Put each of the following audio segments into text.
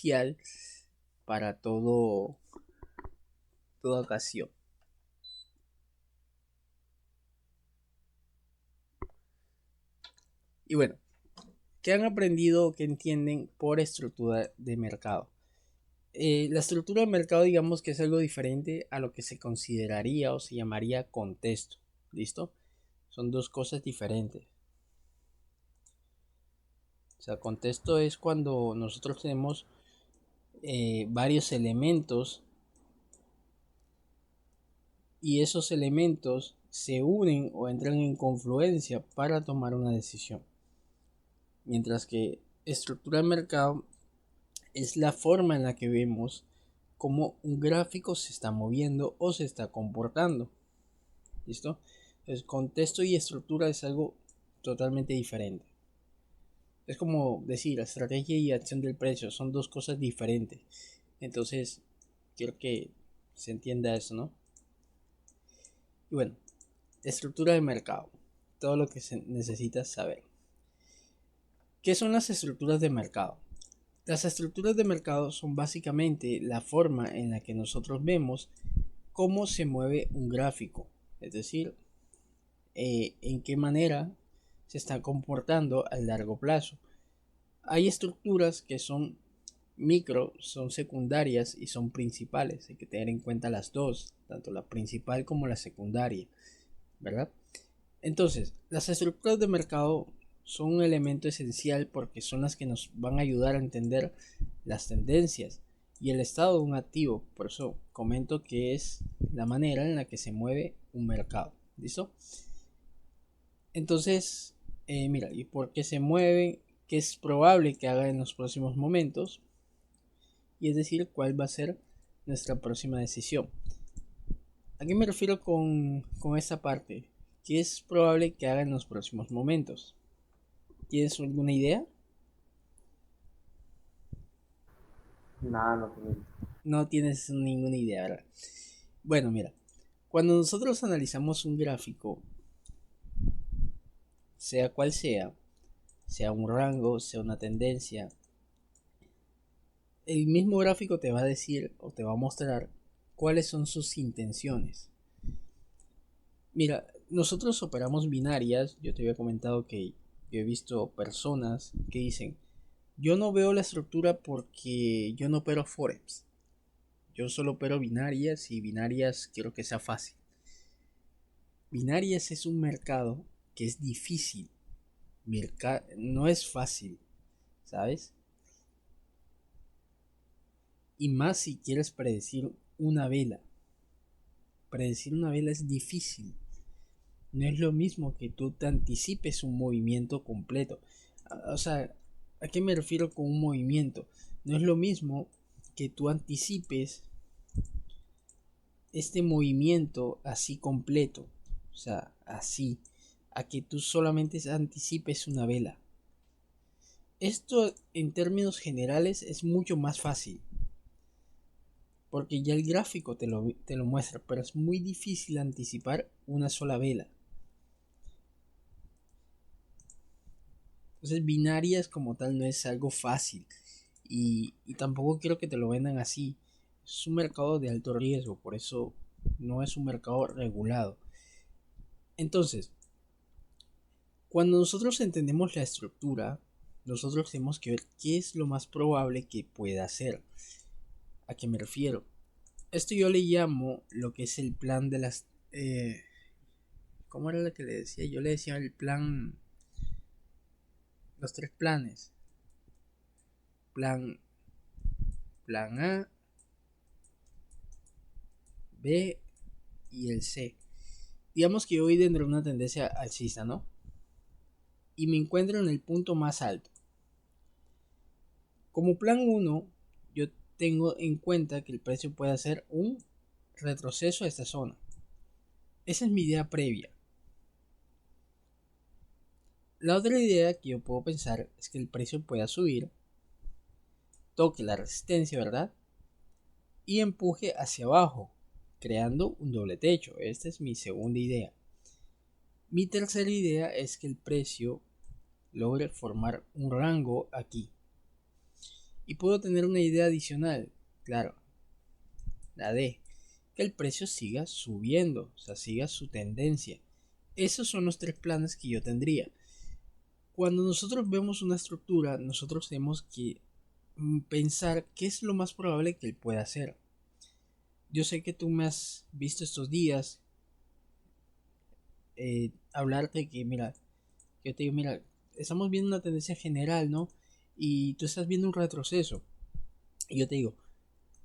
esencial para toda ocasión. Y bueno, ¿qué han aprendido o qué entienden por estructura de mercado? La estructura de mercado, digamos que es algo diferente a lo que se consideraría o se llamaría contexto. ¿Listo? Son dos cosas diferentes. O sea, contexto es cuando nosotros tenemos varios elementos y esos elementos se unen o entran en confluencia para tomar una decisión. Mientras que estructura de mercado es la forma en la que vemos cómo un gráfico se está moviendo o se está comportando. ¿Listo? Entonces, contexto y estructura es algo totalmente diferente. Es como decir, estrategia y acción del precio son dos cosas diferentes. Entonces, quiero que se entienda eso, ¿no? Y bueno, estructura de mercado. Todo lo que se necesita saber. ¿Qué son las estructuras de mercado? Las estructuras de mercado son básicamente la forma en la que nosotros vemos cómo se mueve un gráfico. Es decir, en qué manera se está comportando a largo plazo. Hay estructuras que son micro, son secundarias y son principales. Hay que tener en cuenta las dos, tanto la principal como la secundaria, ¿verdad? Entonces, las estructuras de mercado son un elemento esencial porque son las que nos van a ayudar a entender las tendencias y el estado de un activo. Por eso comento que es la manera en la que se mueve un mercado. ¿Listo? Entonces, mira, ¿y por qué se mueven? ¿Qué es probable que haga en los próximos momentos? Y es decir, cuál va a ser nuestra próxima decisión. ¿A qué me refiero con esta parte? ¿Qué es probable que haga en los próximos momentos? ¿Tienes alguna idea? Nada, no tengo. No tienes ninguna idea, ¿verdad? Bueno, mira, cuando nosotros analizamos un gráfico, sea cual sea un rango, sea una tendencia, el mismo gráfico te va a decir o te va a mostrar cuáles son sus intenciones. Mira, nosotros operamos binarias. Yo te había comentado que yo he visto personas que dicen, yo no veo la estructura porque yo no opero Forex. Yo solo opero binarias y binarias quiero que sea fácil. Binarias es un mercado que es difícil. No es fácil, ¿sabes? Y más si quieres predecir una vela. Predecir una vela es difícil. No es lo mismo que tú te anticipes un movimiento completo. O sea, ¿a qué me refiero con un movimiento? No es lo mismo que tú anticipes este movimiento así completo. O sea, así. A que tú solamente anticipes una vela. Esto en términos generales es mucho más fácil. Porque ya el gráfico te lo muestra. Pero es muy difícil anticipar una sola vela. Entonces binarias como tal no es algo fácil y tampoco quiero que te lo vendan así. Es un mercado de alto riesgo, por eso no es un mercado regulado. Entonces, cuando nosotros entendemos la estructura, nosotros tenemos que ver qué es lo más probable que pueda hacer. ¿A qué me refiero? Esto yo le llamo lo que es el plan de las... ¿Cómo era lo que le decía? Yo le decía el plan... Los tres planes. Plan, plan A, B y el C. Digamos que voy dentro de una tendencia alcista, ¿no? Y me encuentro en el punto más alto. Como plan 1, yo tengo en cuenta que el precio puede hacer un retroceso a esta zona. Esa es mi idea previa. La otra idea que yo puedo pensar es que el precio pueda subir, toque la resistencia, ¿verdad? Y empuje hacia abajo, creando un doble techo. Esta es mi segunda idea. Mi tercera idea es que el precio logre formar un rango aquí. Y puedo tener una idea adicional, claro, la de que el precio siga subiendo, o sea, siga su tendencia. Esos son los tres planes que yo tendría. Cuando nosotros vemos una estructura, nosotros tenemos que pensar qué es lo más probable que él pueda hacer. Yo sé que tú me has visto estos días hablarte que, mira, yo te digo, mira, estamos viendo una tendencia general, ¿no? Y tú estás viendo un retroceso. Y yo te digo,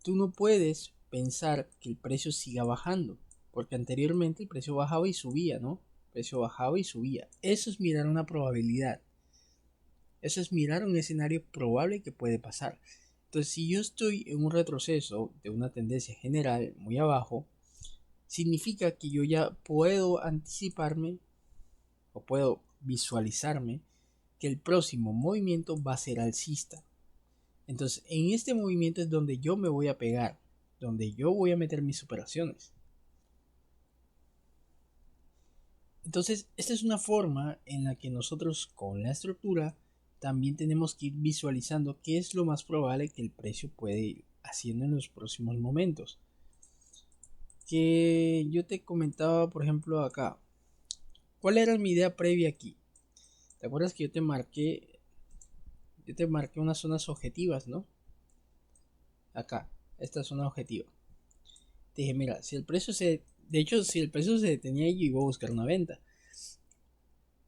tú no puedes pensar que el precio siga bajando, porque anteriormente el precio bajaba y subía, ¿no? El precio bajaba y subía. Eso es mirar una probabilidad. Eso es mirar un escenario probable que puede pasar. Entonces, si yo estoy en un retroceso de una tendencia general muy abajo, significa que yo ya puedo anticiparme o puedo visualizarme que el próximo movimiento va a ser alcista. Entonces, en este movimiento es donde yo me voy a pegar, donde yo voy a meter mis operaciones. Entonces, esta es una forma en la que nosotros con la estructura también tenemos que ir visualizando qué es lo más probable que el precio puede ir haciendo en los próximos momentos. Que yo te comentaba, por ejemplo, acá. ¿Cuál era mi idea previa aquí? ¿Te acuerdas que yo te marqué unas zonas objetivas, ¿no? Acá, esta zona objetiva. Te dije, mira, de hecho, si el precio se detenía, yo iba a buscar una venta.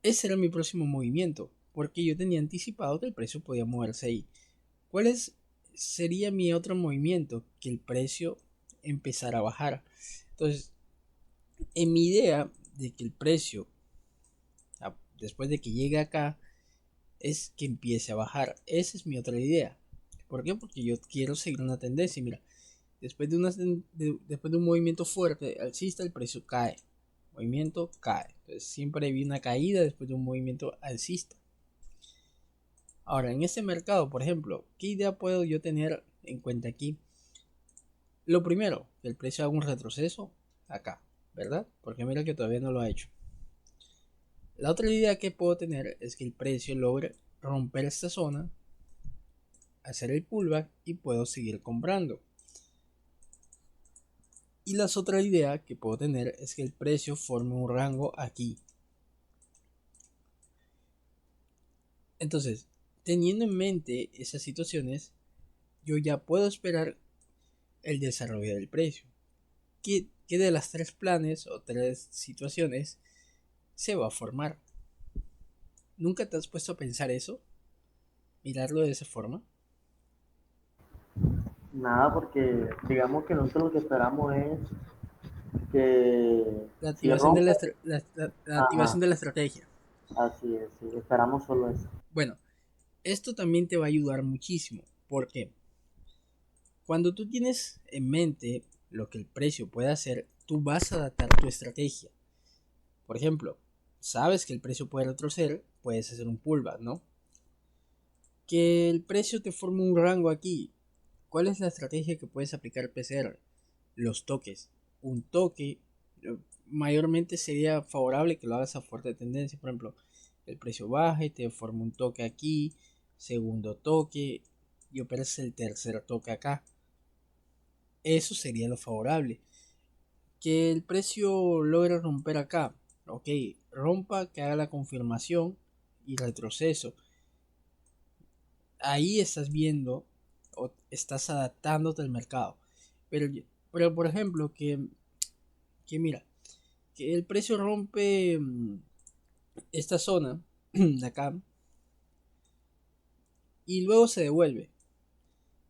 Ese era mi próximo movimiento, porque yo tenía anticipado que el precio podía moverse ahí. Sería mi otro movimiento? Que el precio empezara a bajar. Entonces, en mi idea de que el precio, después de que llegue acá, es que empiece a bajar. Esa es mi otra idea. ¿Por qué? Porque yo quiero seguir una tendencia. Mira, después de un movimiento fuerte alcista, el precio cae. Movimiento cae. Entonces siempre hay una caída después de un movimiento alcista. Ahora, en este mercado, por ejemplo, ¿qué idea puedo yo tener en cuenta aquí? Lo primero, que el precio haga un retroceso acá, ¿verdad? Porque mira que todavía no lo ha hecho. La otra idea que puedo tener es que el precio logre romper esta zona, hacer el pullback y puedo seguir comprando. Y la otra idea que puedo tener es que el precio forme un rango aquí. Entonces, teniendo en mente esas situaciones, yo ya puedo esperar el desarrollo del precio. ¿Qué de las tres planes o tres situaciones se va a formar? ¿Nunca te has puesto a pensar eso? ¿Mirarlo de esa forma? Nada, porque digamos que nosotros lo que esperamos es que La si activación de rompe, la activación ajá, de la estrategia. así es, sí, esperamos solo eso. Bueno, esto también te va a ayudar muchísimo. Porque cuando tú tienes en mente lo que el precio puede hacer, tú vas a adaptar tu estrategia. Por ejemplo, sabes que el precio puede retroceder, puedes hacer un pullback, ¿no? Que el precio te forme un rango aquí. ¿Cuál es la estrategia que puedes aplicar PCR? Los toques. Un toque mayormente sería favorable que lo hagas a fuerte tendencia. Por ejemplo, el precio baja y te forma un toque aquí, segundo toque y operas el tercer toque acá. Eso sería lo favorable. Que el precio logre romper acá. Ok, rompa, que haga la confirmación y retroceso. Ahí estás viendo o estás adaptándote al mercado. Pero, pero por ejemplo, que mira, que el precio rompe esta zona de acá y luego se devuelve.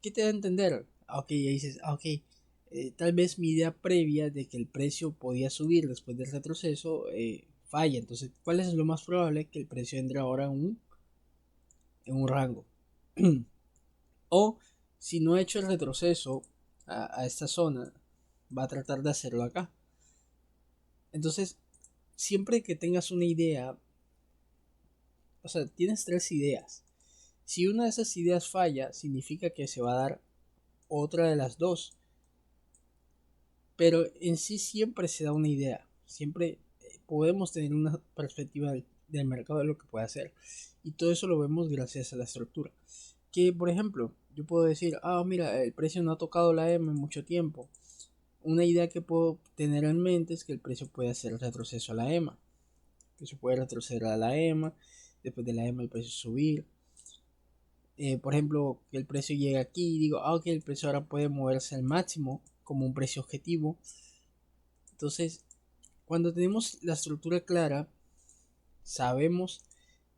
¿Qué te da a entender? Ok, ahí dices, ok, tal vez mi idea previa de que el precio podía subir después del retroceso falla. Entonces, ¿cuál es lo más probable? Que el precio entre ahora en un rango. O si no ha hecho el retroceso a esta zona, va a tratar de hacerlo acá. Entonces, siempre que tengas una idea, o sea, tienes tres ideas. Si una de esas ideas falla, significa que se va a dar otra de las dos. Pero en sí siempre se da una idea. Siempre podemos tener una perspectiva del mercado de lo que puede hacer. Y todo eso lo vemos gracias a la estructura. Que, por ejemplo, yo puedo decir, mira, el precio no ha tocado la M en mucho tiempo. Una idea que puedo tener en mente es que el precio puede hacer retroceso a la EMA. Que se puede retroceder a la EMA, después de la EMA el precio subir. Por ejemplo, que el precio llegue aquí y digo, ok, el precio ahora puede moverse al máximo como un precio objetivo. Entonces, cuando tenemos la estructura clara, sabemos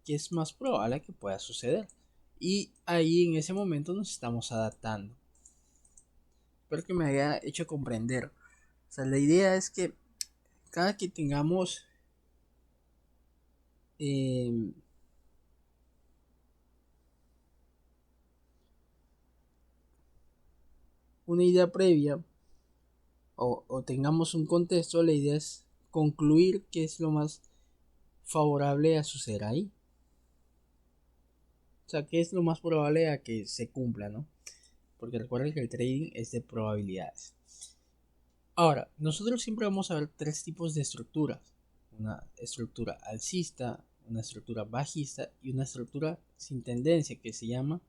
que es más probable que pueda suceder. Y ahí en ese momento nos estamos adaptando. Espero que me haya hecho comprender. O sea, la idea es que cada que tengamos eh, una idea previa o tengamos un contexto, la idea es concluir qué es lo más favorable a suceder ahí. O sea, qué es lo más probable a que se cumpla, ¿no? Porque recuerden que el trading es de probabilidades. Ahora, nosotros siempre vamos a ver tres tipos de estructuras. Una estructura alcista, una estructura bajista y una estructura sin tendencia que se llama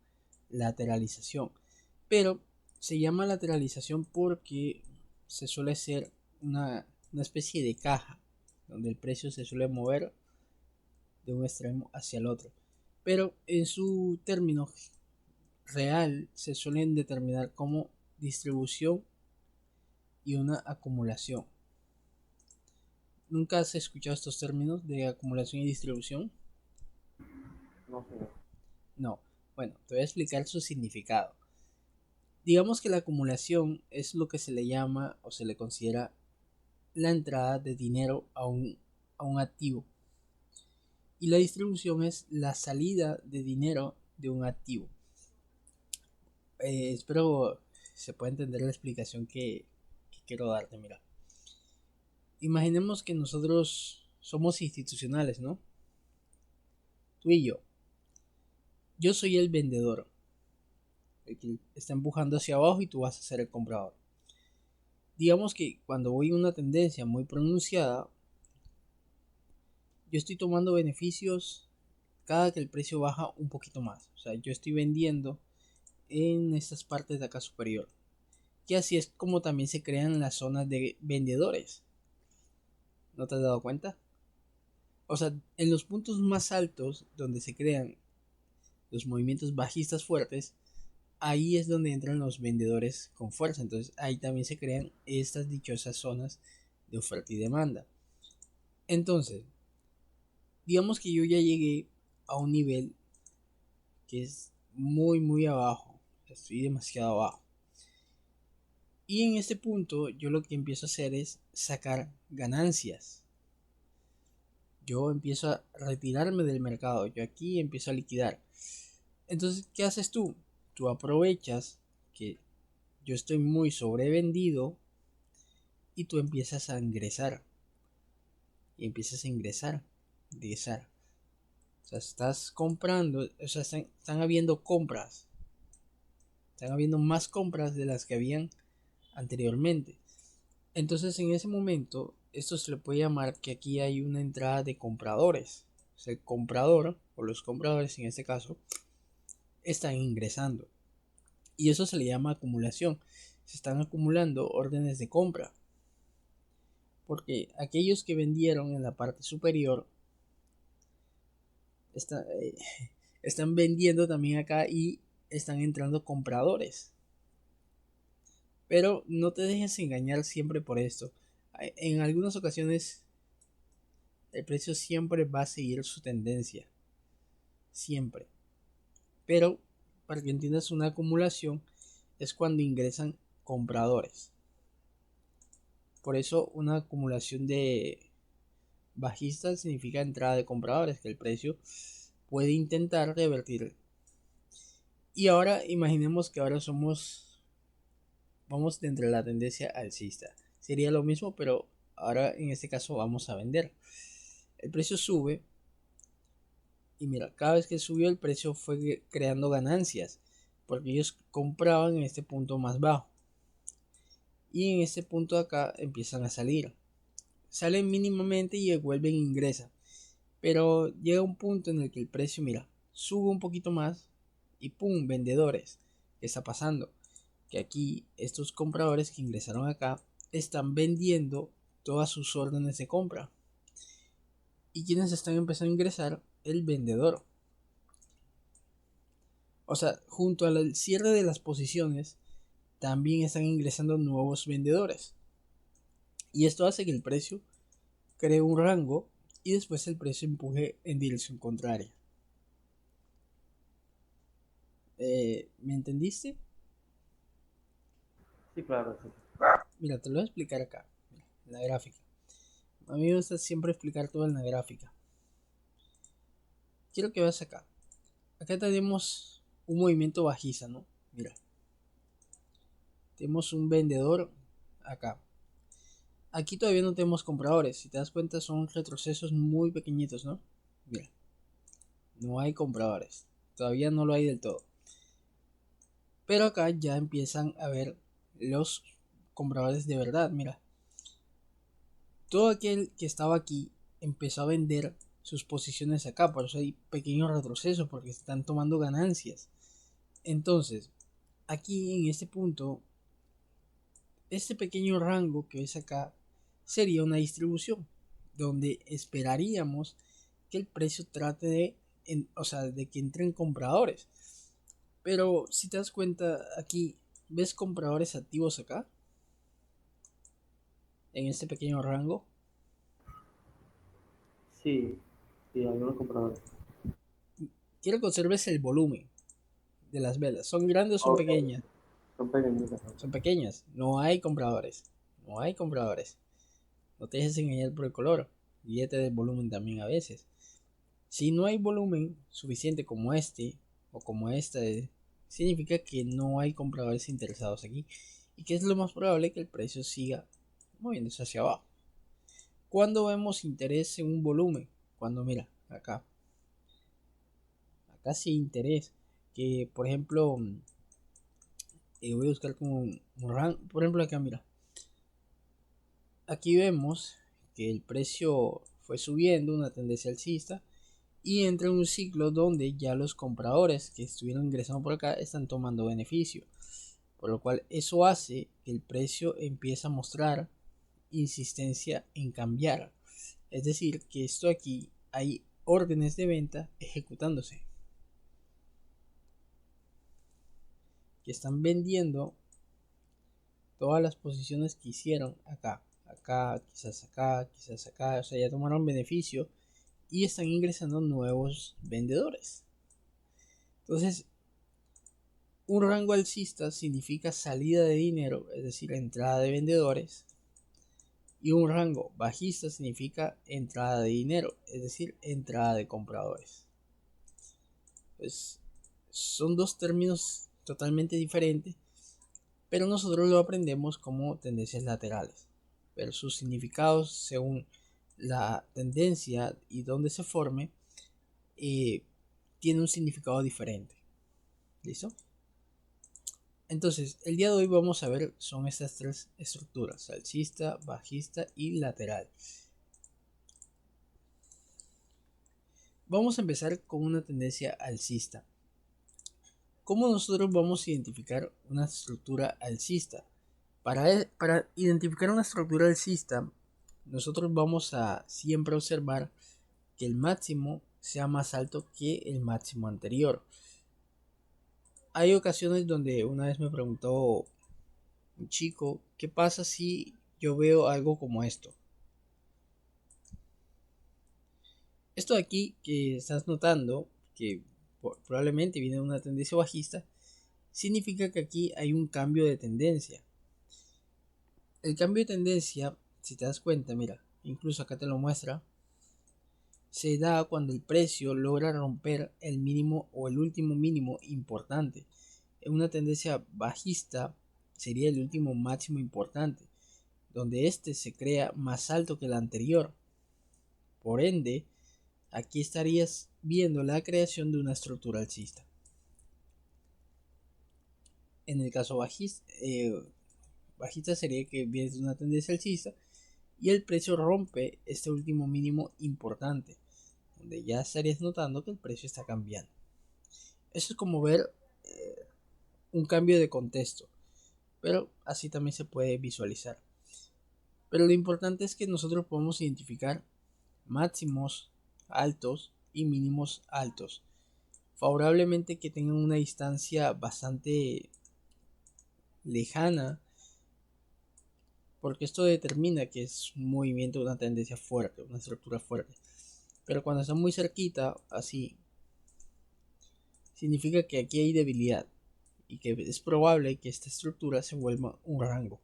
lateralización. Pero se llama lateralización porque se suele ser una especie de caja donde el precio se suele mover de un extremo hacia el otro. Pero en su término real se suelen determinar como distribución y una acumulación. ¿Nunca has escuchado estos términos de acumulación y distribución? No sé. No. Bueno, te voy a explicar su significado. Digamos que la acumulación es lo que se le llama o se le considera la entrada de dinero a un activo. Y la distribución es la salida de dinero de un activo. Espero se pueda entender la explicación que quiero darte. Mira, imaginemos que nosotros somos institucionales, ¿no? Tú y yo. Yo soy el vendedor, el que está empujando hacia abajo y tú vas a ser el comprador. Digamos que cuando voy a una tendencia muy pronunciada, yo estoy tomando beneficios cada que el precio baja un poquito más. O sea, yo estoy vendiendo en estas partes de acá superior. Que así es como también se crean las zonas de vendedores. ¿No te has dado cuenta? O sea, en los puntos más altos donde se crean los movimientos bajistas fuertes, ahí es donde entran los vendedores con fuerza. Entonces ahí también se crean estas dichosas zonas de oferta y demanda. Entonces, digamos que yo ya llegué a un nivel que es muy abajo. Estoy demasiado abajo. Y en este punto yo lo que empiezo a hacer es sacar ganancias. Yo empiezo a retirarme del mercado. Yo aquí empiezo a liquidar. Entonces, ¿qué haces tú? Tú aprovechas que yo estoy muy sobrevendido y tú empiezas a ingresar. Y empiezas a ingresar. O sea, estás comprando, o sea, están habiendo compras. Están habiendo más compras de las que habían anteriormente. Entonces, en ese momento, esto se le puede llamar que aquí hay una entrada de compradores. O sea, el comprador, o los compradores en este caso, están ingresando. Y eso se le llama acumulación. Se están acumulando órdenes de compra. Porque aquellos que vendieron en la parte superior están vendiendo también acá y están entrando compradores. Pero no te dejes engañar siempre por esto. En algunas ocasiones el precio siempre va a seguir su tendencia. Siempre. Pero para que entiendas, una acumulación es cuando ingresan compradores. Por eso una acumulación de bajistas significa entrada de compradores, que el precio puede intentar revertir. Y ahora imaginemos que ahora vamos dentro de la tendencia alcista. Sería lo mismo, pero ahora en este caso vamos a vender. El precio sube y mira, cada vez que subió el precio fue creando ganancias porque ellos compraban en este punto más bajo y en este punto de acá empiezan a salir. Salen mínimamente y vuelven e ingresan. Pero llega un punto en el que el precio, mira, sube un poquito más y pum, vendedores ¿Qué está pasando? Que aquí estos compradores que ingresaron acá están vendiendo todas sus órdenes de compra. ¿Y quienes están empezando a ingresar? El vendedor. O sea, junto al cierre de las posiciones, también están ingresando nuevos vendedores. Y esto hace que el precio cree un rango y después el precio empuje en dirección contraria. ¿Me entendiste? Sí, claro, sí. Mira, te lo voy a explicar acá, mira, en la gráfica. A mí me gusta siempre explicar todo en la gráfica. Quiero que veas acá. Acá tenemos un movimiento bajista, ¿no? Mira. Tenemos un vendedor acá. Aquí todavía no tenemos compradores. Si te das cuenta son retrocesos muy pequeñitos, ¿no? Mira. No hay compradores. Todavía no lo hay del todo. Pero acá ya empiezan a ver los compradores de verdad. Mira. Todo aquel que estaba aquí empezó a vender sus posiciones acá. Por eso hay pequeños retrocesos porque están tomando ganancias. Entonces, aquí en este punto, este pequeño rango que ves acá sería una distribución donde esperaríamos que el precio trate de que entren compradores. Pero si te das cuenta aquí, ¿ves compradores activos acá? En este pequeño rango. Sí, sí, hay unos compradores. Quiero que observes el volumen de las velas. ¿Son grandes o son Ok, pequeñas? son pequeñitas. Son pequeñas. No hay compradores. No hay compradores. No te dejes engañar por el color. Guíate del volumen también a veces. Si no hay volumen suficiente como este o como este, significa que no hay compradores interesados aquí y que es lo más probable que el precio siga moviéndose hacia abajo. Cuando vemos interés en un volumen, cuando mira acá sí hay interés, que por ejemplo voy a buscar como un rango, por ejemplo acá mira, aquí vemos que el precio fue subiendo, una tendencia alcista, y entra en un ciclo donde ya los compradores que estuvieron ingresando por acá están tomando beneficio, por lo cual eso hace que el precio empiece a mostrar insistencia en cambiar, es decir, que esto aquí hay órdenes de venta ejecutándose que están vendiendo todas las posiciones que hicieron acá, quizás acá, o sea, ya tomaron beneficio y están ingresando nuevos vendedores. Entonces, un rango alcista significa salida de dinero, es decir, entrada de vendedores, y un rango bajista significa entrada de dinero, es decir, entrada de compradores. Pues son dos términos totalmente diferentes, pero nosotros lo aprendemos como tendencias laterales, pero sus significados según la tendencia y dónde se forme tiene un significado diferente. ¿Listo? Entonces, el día de hoy vamos a ver son estas tres estructuras: alcista, bajista y lateral. Vamos a empezar con una tendencia alcista. ¿Cómo nosotros vamos a identificar una estructura alcista? Para identificar una estructura alcista, nosotros vamos a siempre observar que el máximo sea más alto que el máximo anterior. Hay ocasiones donde una vez me preguntó un chico, ¿qué pasa si yo veo algo como esto? Esto de aquí que estás notando, que probablemente viene de una tendencia bajista, significa que aquí hay un cambio de tendencia. El cambio de tendencia, si te das cuenta, mira, incluso acá te lo muestra, se da cuando el precio logra romper el mínimo o el último mínimo importante. En una tendencia bajista sería el último máximo importante, donde este se crea más alto que el anterior. Por ende, aquí estarías viendo la creación de una estructura alcista. En el caso bajista sería que viene de una tendencia alcista y el precio rompe este último mínimo importante, donde ya estarías notando que el precio está cambiando. Eso es como ver un cambio de contexto, pero así también se puede visualizar. Pero lo importante es que nosotros podemos identificar máximos altos y mínimos altos, favorablemente que tengan una distancia bastante lejana, porque esto determina que es un movimiento, una tendencia fuerte, una estructura fuerte. Pero cuando está muy cerquita, así, significa que aquí hay debilidad y que es probable que esta estructura se vuelva un rango.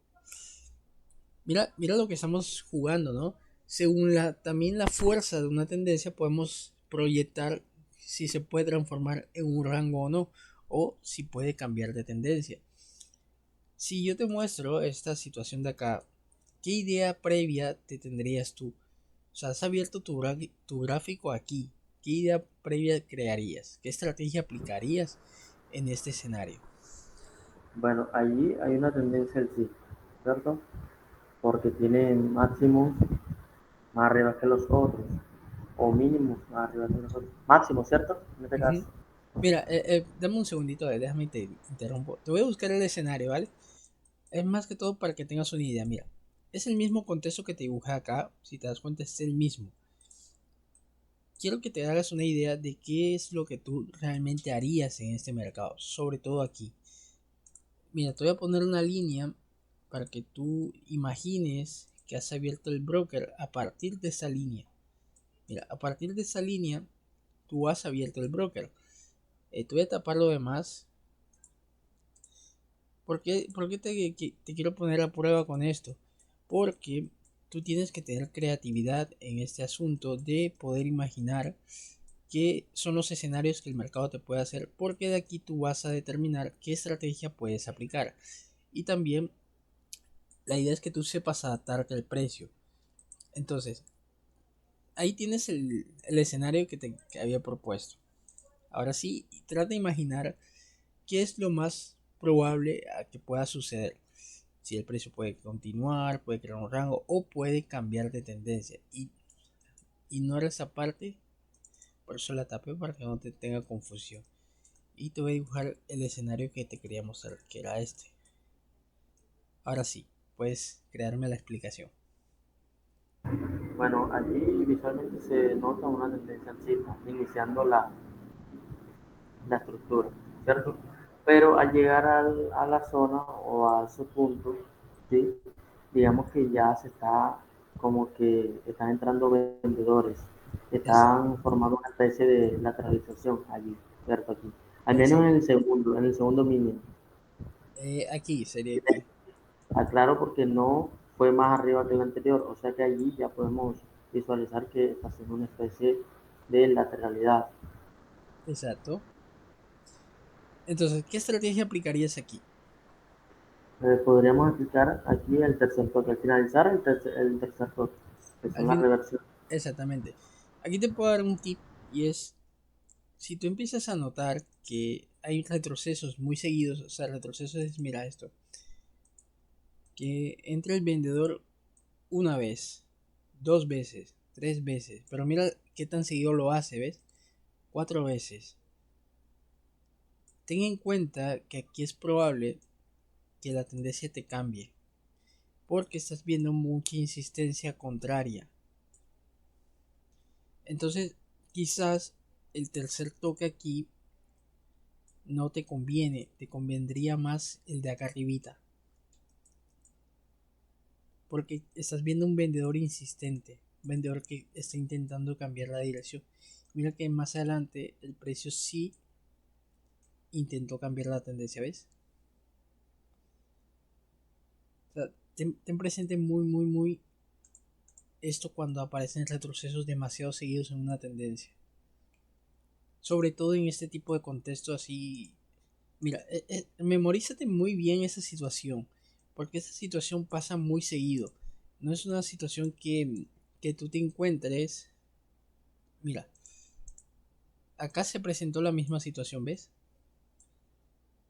Mira lo que estamos jugando, ¿no? Según también la fuerza de una tendencia podemos proyectar si se puede transformar en un rango o no, o si puede cambiar de tendencia. Si yo te muestro esta situación de acá, ¿qué idea previa te tendrías tú? O sea, has abierto tu gráfico aquí. ¿Qué idea previa crearías? ¿Qué estrategia aplicarías en este escenario? Bueno, allí hay una tendencia alcista, ¿cierto? Porque tienen máximos más arriba que los otros, o mínimos más arriba que los otros. Máximo, ¿cierto? En este caso. Ujú. Mira, dame un segundito, déjame te interrumpo. Te voy a buscar el escenario, ¿vale? Es más que todo para que tengas una idea. Mira, es el mismo contexto que te dibujé acá. Si te das cuenta, es el mismo. Quiero que te hagas una idea de qué es lo que tú realmente harías en este mercado, sobre todo aquí. Mira, te voy a poner una línea para que tú imagines que has abierto el broker a partir de esa línea. Mira, a partir de esa línea, tú has abierto el broker. Te voy a tapar lo demás. ¿Por qué te quiero poner a prueba con esto? Porque tú tienes que tener creatividad en este asunto de poder imaginar qué son los escenarios que el mercado te puede hacer, porque de aquí tú vas a determinar qué estrategia puedes aplicar. Y también la idea es que tú sepas adaptarte al precio. Entonces, ahí tienes el escenario que había propuesto. Ahora sí, trata de imaginar qué es lo más probable a que pueda suceder. Si el precio puede continuar, puede crear un rango o puede cambiar de tendencia. Y ignora esa parte, por eso la tapé para que no te tenga confusión. Y te voy a dibujar el escenario que te quería mostrar, que era este. Ahora sí, puedes crearme la explicación. Bueno, allí visualmente se nota una tendencia alcista, iniciando la estructura, ¿cierto? Pero al llegar a la zona o a su punto, ¿sí? Digamos que ya se está como que están entrando vendedores, Exacto, están formando una especie de lateralización allí, ¿cierto? Aquí. Al menos exacto. en el segundo mínimo. Aquí, sería aquí. Aclaro porque no fue más arriba que el anterior, o sea que allí ya podemos visualizar que está haciendo una especie de lateralidad. Exacto. Entonces, ¿qué estrategia aplicarías aquí? Podríamos aplicar aquí el tercer toque, al finalizar el tercer toque, que Al son las fin, reversiones. exactamente. Aquí te puedo dar un tip y es, si tú empiezas a notar que hay retrocesos muy seguidos, o sea, retrocesos es, mira esto, que entra el vendedor una vez, dos veces, tres veces, pero mira qué tan seguido lo hace, ¿ves? Cuatro veces. Ten en cuenta que aquí es probable que la tendencia te cambie, porque estás viendo mucha insistencia contraria. Entonces, quizás el tercer toque aquí no te conviene, te convendría más el de acá arribita, porque estás viendo un vendedor insistente, un vendedor que está intentando cambiar la dirección. Mira que más adelante el precio sí intentó cambiar la tendencia, ¿ves? O sea, ten presente muy esto cuando aparecen retrocesos demasiado seguidos en una tendencia. Sobre todo en este tipo de contexto así. Mira, memorízate muy bien esa situación, porque esa situación pasa muy seguido. No es una situación que tú te encuentres. Mira, acá se presentó la misma situación, ¿ves?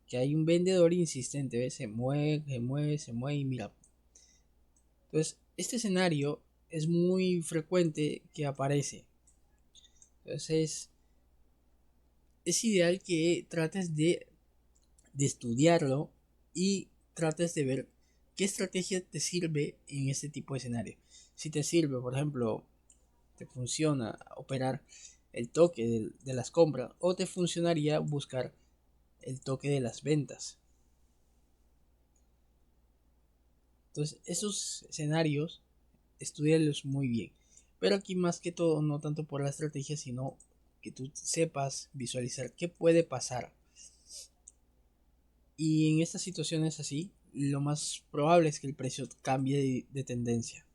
Que hay un vendedor insistente, ¿ves? Se mueve y mira. Entonces, este escenario es muy frecuente que aparece. Entonces, es ideal que trates de de estudiarlo y trates de ver qué estrategia te sirve en este tipo de escenario. Si te sirve, por ejemplo, te funciona operar el toque de las compras, o te funcionaría buscar el toque de las ventas. Entonces, esos escenarios, estudiarlos muy bien. Pero aquí más que todo, no tanto por la estrategia, sino que tú sepas visualizar qué puede pasar. Y en estas situaciones así, lo más probable es que el precio cambie de tendencia.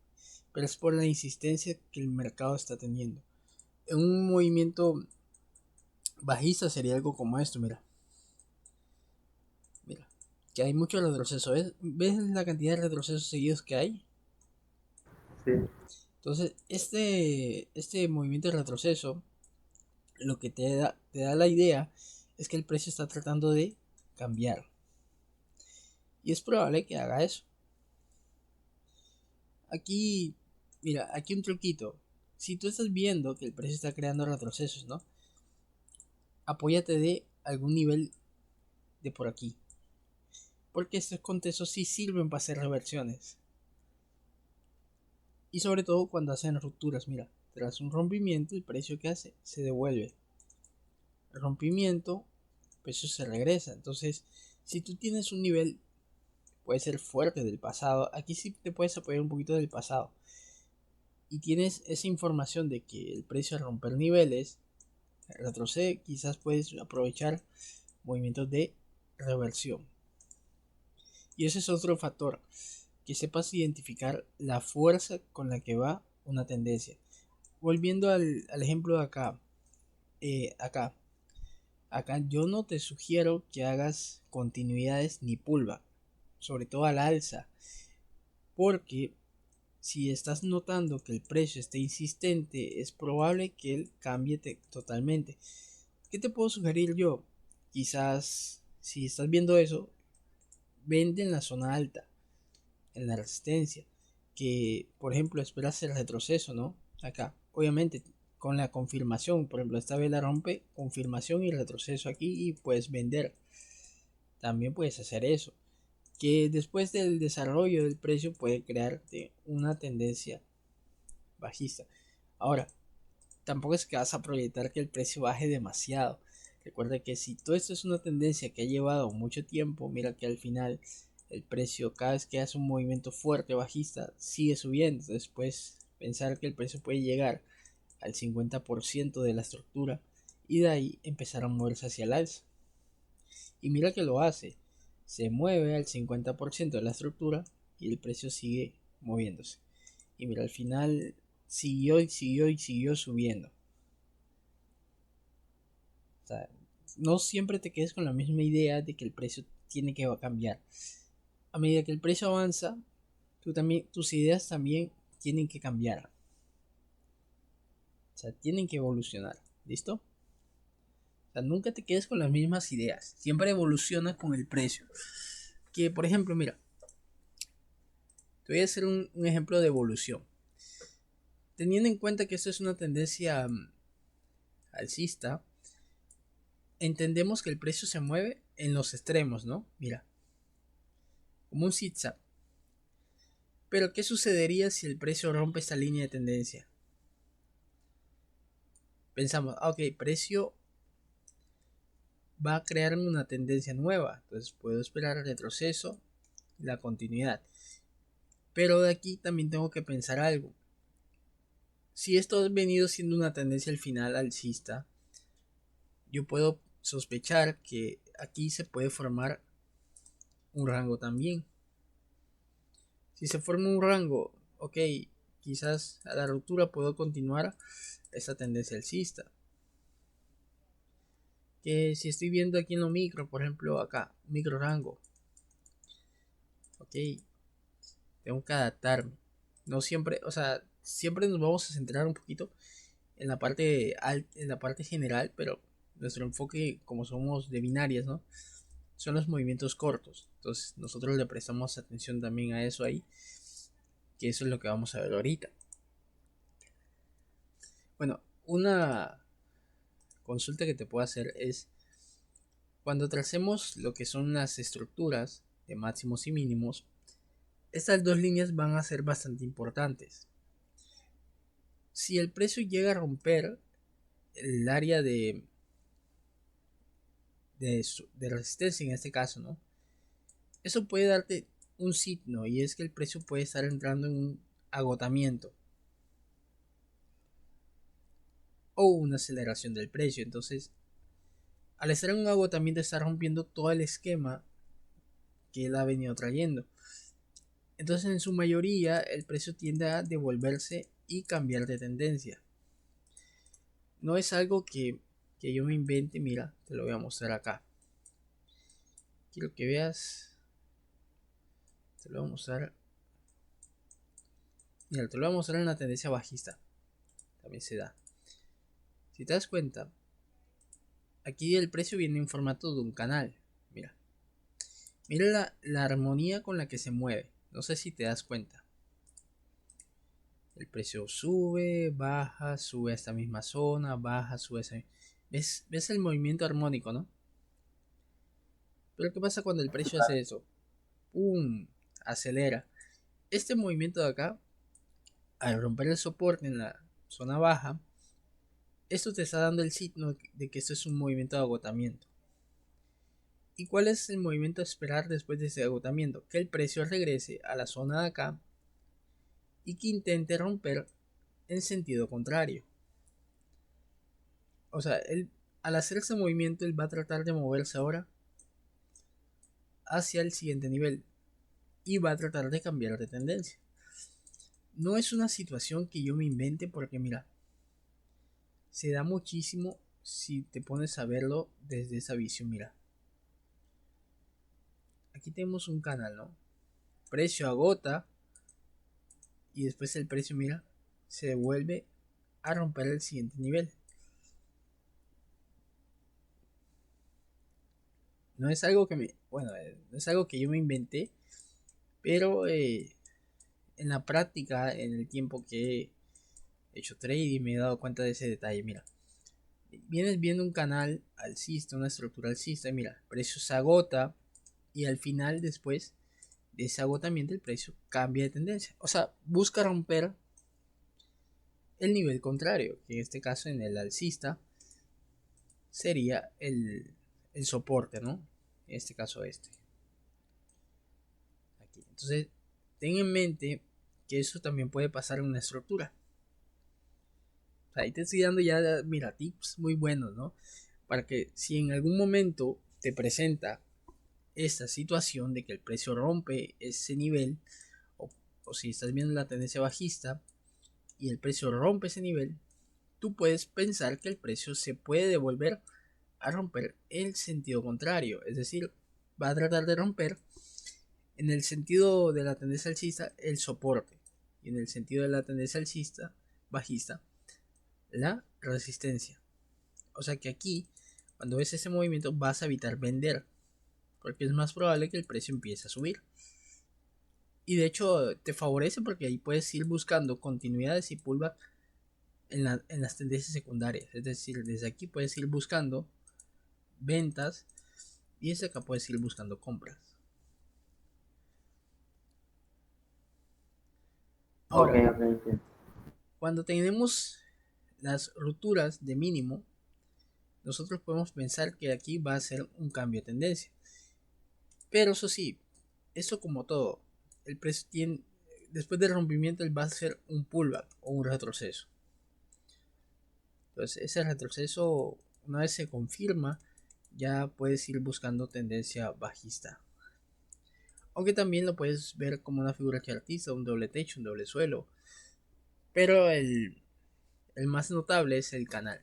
Pero es por la insistencia que el mercado está teniendo. En un movimiento bajista sería algo como esto, mira. Mira, que hay mucho retroceso. ¿Ves la cantidad de retrocesos seguidos que hay? Sí, Entonces, este movimiento de retroceso, lo que te da la idea es que el precio está tratando de cambiar. Y es probable que haga eso. Aquí, mira, aquí un truquito. Si tú estás viendo que el precio está creando retrocesos, ¿no? Apóyate de algún nivel de por aquí. Porque estos contextos sí sirven para hacer reversiones. Y sobre todo cuando hacen rupturas, mira, tras un rompimiento el precio que hace se devuelve. El rompimiento, el precio se regresa. Entonces, si tú tienes un nivel, puede ser fuerte del pasado, aquí sí te puedes apoyar un poquito del pasado. Y tienes esa información de que el precio al romper niveles retrocede, quizás puedes aprovechar movimientos de reversión. Y ese es otro factor, que sepas identificar la fuerza con la que va una tendencia. Volviendo al ejemplo de acá, acá, acá yo no te sugiero que hagas continuidades ni pullback, sobre todo al alza, porque si estás notando que el precio está insistente, es probable que él cambie totalmente. ¿Qué te puedo sugerir yo? Quizás si estás viendo eso, vende en la zona alta, en la resistencia, que por ejemplo esperas el retroceso, ¿no? Acá, obviamente con la confirmación, por ejemplo esta vela rompe, confirmación y retroceso aquí y puedes vender. También puedes hacer eso, que después del desarrollo del precio puede crearte una tendencia bajista. Ahora, tampoco es que vas a proyectar que el precio baje demasiado. Recuerda que si todo esto es una tendencia que ha llevado mucho tiempo, mira que al final el precio cada vez que hace un movimiento fuerte bajista sigue subiendo. Después pensar que el precio puede llegar al 50% de la estructura y de ahí empezar a moverse hacia el alza. Y mira que lo hace. Se mueve al 50% de la estructura y el precio sigue moviéndose. Y mira, al final siguió y siguió y siguió subiendo. O sea, no siempre te quedes con la misma idea de que el precio tiene que cambiar. A medida que el precio avanza, tus ideas también tienen que cambiar. O sea, tienen que evolucionar. ¿Listo? O sea, nunca te quedes con las mismas ideas. Siempre evoluciona con el precio. Que, por ejemplo, mira, te voy a hacer un ejemplo de evolución. Teniendo en cuenta que esto es una tendencia alcista, entendemos que el precio se mueve en los extremos, ¿no? Mira, como un zigzag. Pero ¿qué sucedería si el precio rompe esta línea de tendencia? Pensamos, ok, precio va a crear una tendencia nueva, entonces puedo esperar el retroceso y la continuidad. Pero de aquí también tengo que pensar algo. Si esto ha venido siendo una tendencia al final alcista, yo puedo sospechar que aquí se puede formar un rango también. Si se forma un rango, ok, quizás a la ruptura puedo continuar esta tendencia alcista. Que si estoy viendo aquí en lo micro, por ejemplo acá, micro rango, ok, tengo que adaptarme. No siempre, o sea, siempre nos vamos a centrar un poquito en la en la parte general, pero nuestro enfoque, como somos de binarias, ¿no? Son los movimientos cortos. Entonces nosotros le prestamos atención también a eso ahí, que eso es lo que vamos a ver ahorita. Bueno, una consulta que te puedo hacer es, Cuando tracemos lo que son las estructuras de máximos y mínimos, estas dos líneas van a ser bastante importantes. Si el precio llega a romper el área de resistencia en este caso, ¿no? Eso puede darte un signo, y es que el precio puede estar entrando en un agotamiento o una aceleración del precio. Entonces, al estar en un agotamiento, está rompiendo todo el esquema que él ha venido trayendo. Entonces, en su mayoría, el precio tiende a devolverse y cambiar de tendencia. No es algo que yo me invente. Mira, te lo voy a mostrar acá. Quiero que veas. Te lo voy a mostrar. Mira, te lo voy a mostrar en la tendencia bajista. También se da. Si te das cuenta, aquí el precio viene en formato de un canal. Mira. Mira la armonía con la que se mueve. No sé si te das cuenta. El precio sube, baja, sube a esta misma zona, baja, sube a esa... ¿Ves el movimiento armónico, no? Pero ¿qué pasa cuando el precio hace eso? ¡Pum! Acelera. Este movimiento de acá, al romper el soporte en la zona baja, esto te está dando el signo de que esto es un movimiento de agotamiento. ¿Y cuál es el movimiento a esperar después de ese agotamiento? Que el precio regrese a la zona de acá y que intente romper en sentido contrario. O sea, al hacer ese movimiento, él va a tratar de moverse ahora hacia el siguiente nivel y va a tratar de cambiar de tendencia. No es una situación que yo me invente, porque mira, se da muchísimo si te pones a verlo desde esa visión. Mira, aquí tenemos un canal, ¿no? Precio agota y después el precio, mira, se vuelve a romper el siguiente nivel. No es algo que no es algo que yo me inventé, pero en la práctica, en el tiempo que he hecho trading, me he dado cuenta de ese detalle. Mira, vienes viendo un canal alcista, una estructura alcista, y mira, el precio se agota y al final, después de ese agotamiento, el precio cambia de tendencia. O sea, busca romper el nivel contrario, que en este caso, en el alcista, sería el soporte, ¿no? En este caso este. Aquí. Entonces, ten en mente que eso también puede pasar en una estructura. O sea, ahí te estoy dando ya, mira, tips muy buenos, ¿no? Para que si en algún momento te presenta esta situación de que el precio rompe ese nivel, o si estás viendo la tendencia bajista y el precio rompe ese nivel, tú puedes pensar que el precio se puede devolver a romper el sentido contrario. Es decir, va a tratar de romper en el sentido de la tendencia alcista el soporte, y en el sentido de la tendencia alcista bajista la resistencia. O sea que aquí, cuando ves ese movimiento, vas a evitar vender, porque es más probable que el precio empiece a subir. Y de hecho te favorece, porque ahí puedes ir buscando continuidades y pullback en las tendencias secundarias. Es decir, desde aquí puedes ir buscando ventas y desde acá puedes ir buscando compras. Ahora, Ok. cuando tenemos las rupturas de mínimo, nosotros podemos pensar que aquí va a ser un cambio de tendencia. Pero eso sí, eso como todo, el precio tiene, después del rompimiento, él va a ser un pullback o un retroceso. Entonces, ese retroceso, una vez se confirma, ya puedes ir buscando tendencia bajista. Aunque también lo puedes ver como una figura chartista, un doble techo, un doble suelo. Pero el más notable es el canal.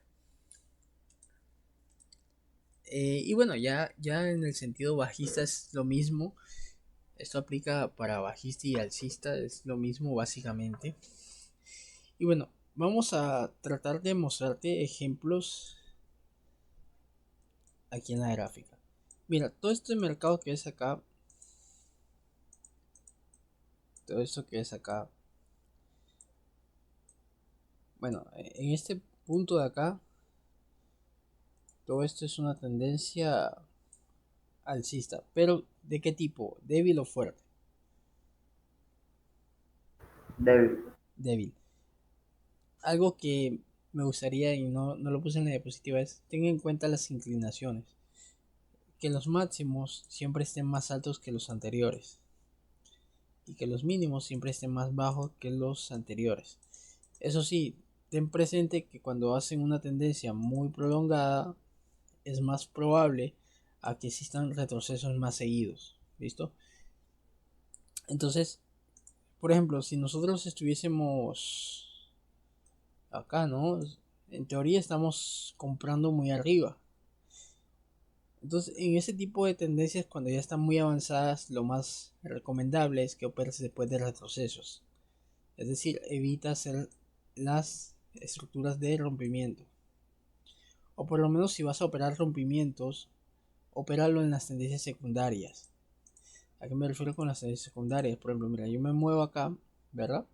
Y bueno, ya en el sentido bajista es lo mismo. Esto aplica para bajista y alcista, es lo mismo básicamente. Y bueno, vamos a tratar de mostrarte ejemplos aquí en la gráfica. Mira, todo este mercado que es acá, todo esto que es acá, bueno, en este punto de acá, todo esto es una tendencia alcista, pero ¿de qué tipo? ¿Débil o fuerte? Débil. Débil. Algo que me gustaría y no lo puse en la diapositiva es tenga en cuenta las inclinaciones, que los máximos siempre estén más altos que los anteriores y que los mínimos siempre estén más bajos que los anteriores. Eso sí, ten presente que cuando hacen una tendencia muy prolongada es más probable a que existan retrocesos más seguidos. ¿Listo? Entonces, por ejemplo, si nosotros estuviésemos acá, ¿no? En teoría estamos comprando muy arriba. Entonces, en ese tipo de tendencias, cuando ya están muy avanzadas, lo más recomendable es que operes después de retrocesos. Es decir, evita hacer las estructuras de rompimiento. O por lo menos si vas a operar rompimientos, opéralo en las tendencias secundarias. ¿A qué me refiero con las tendencias secundarias? Por ejemplo, mira, yo me muevo acá, ¿verdad?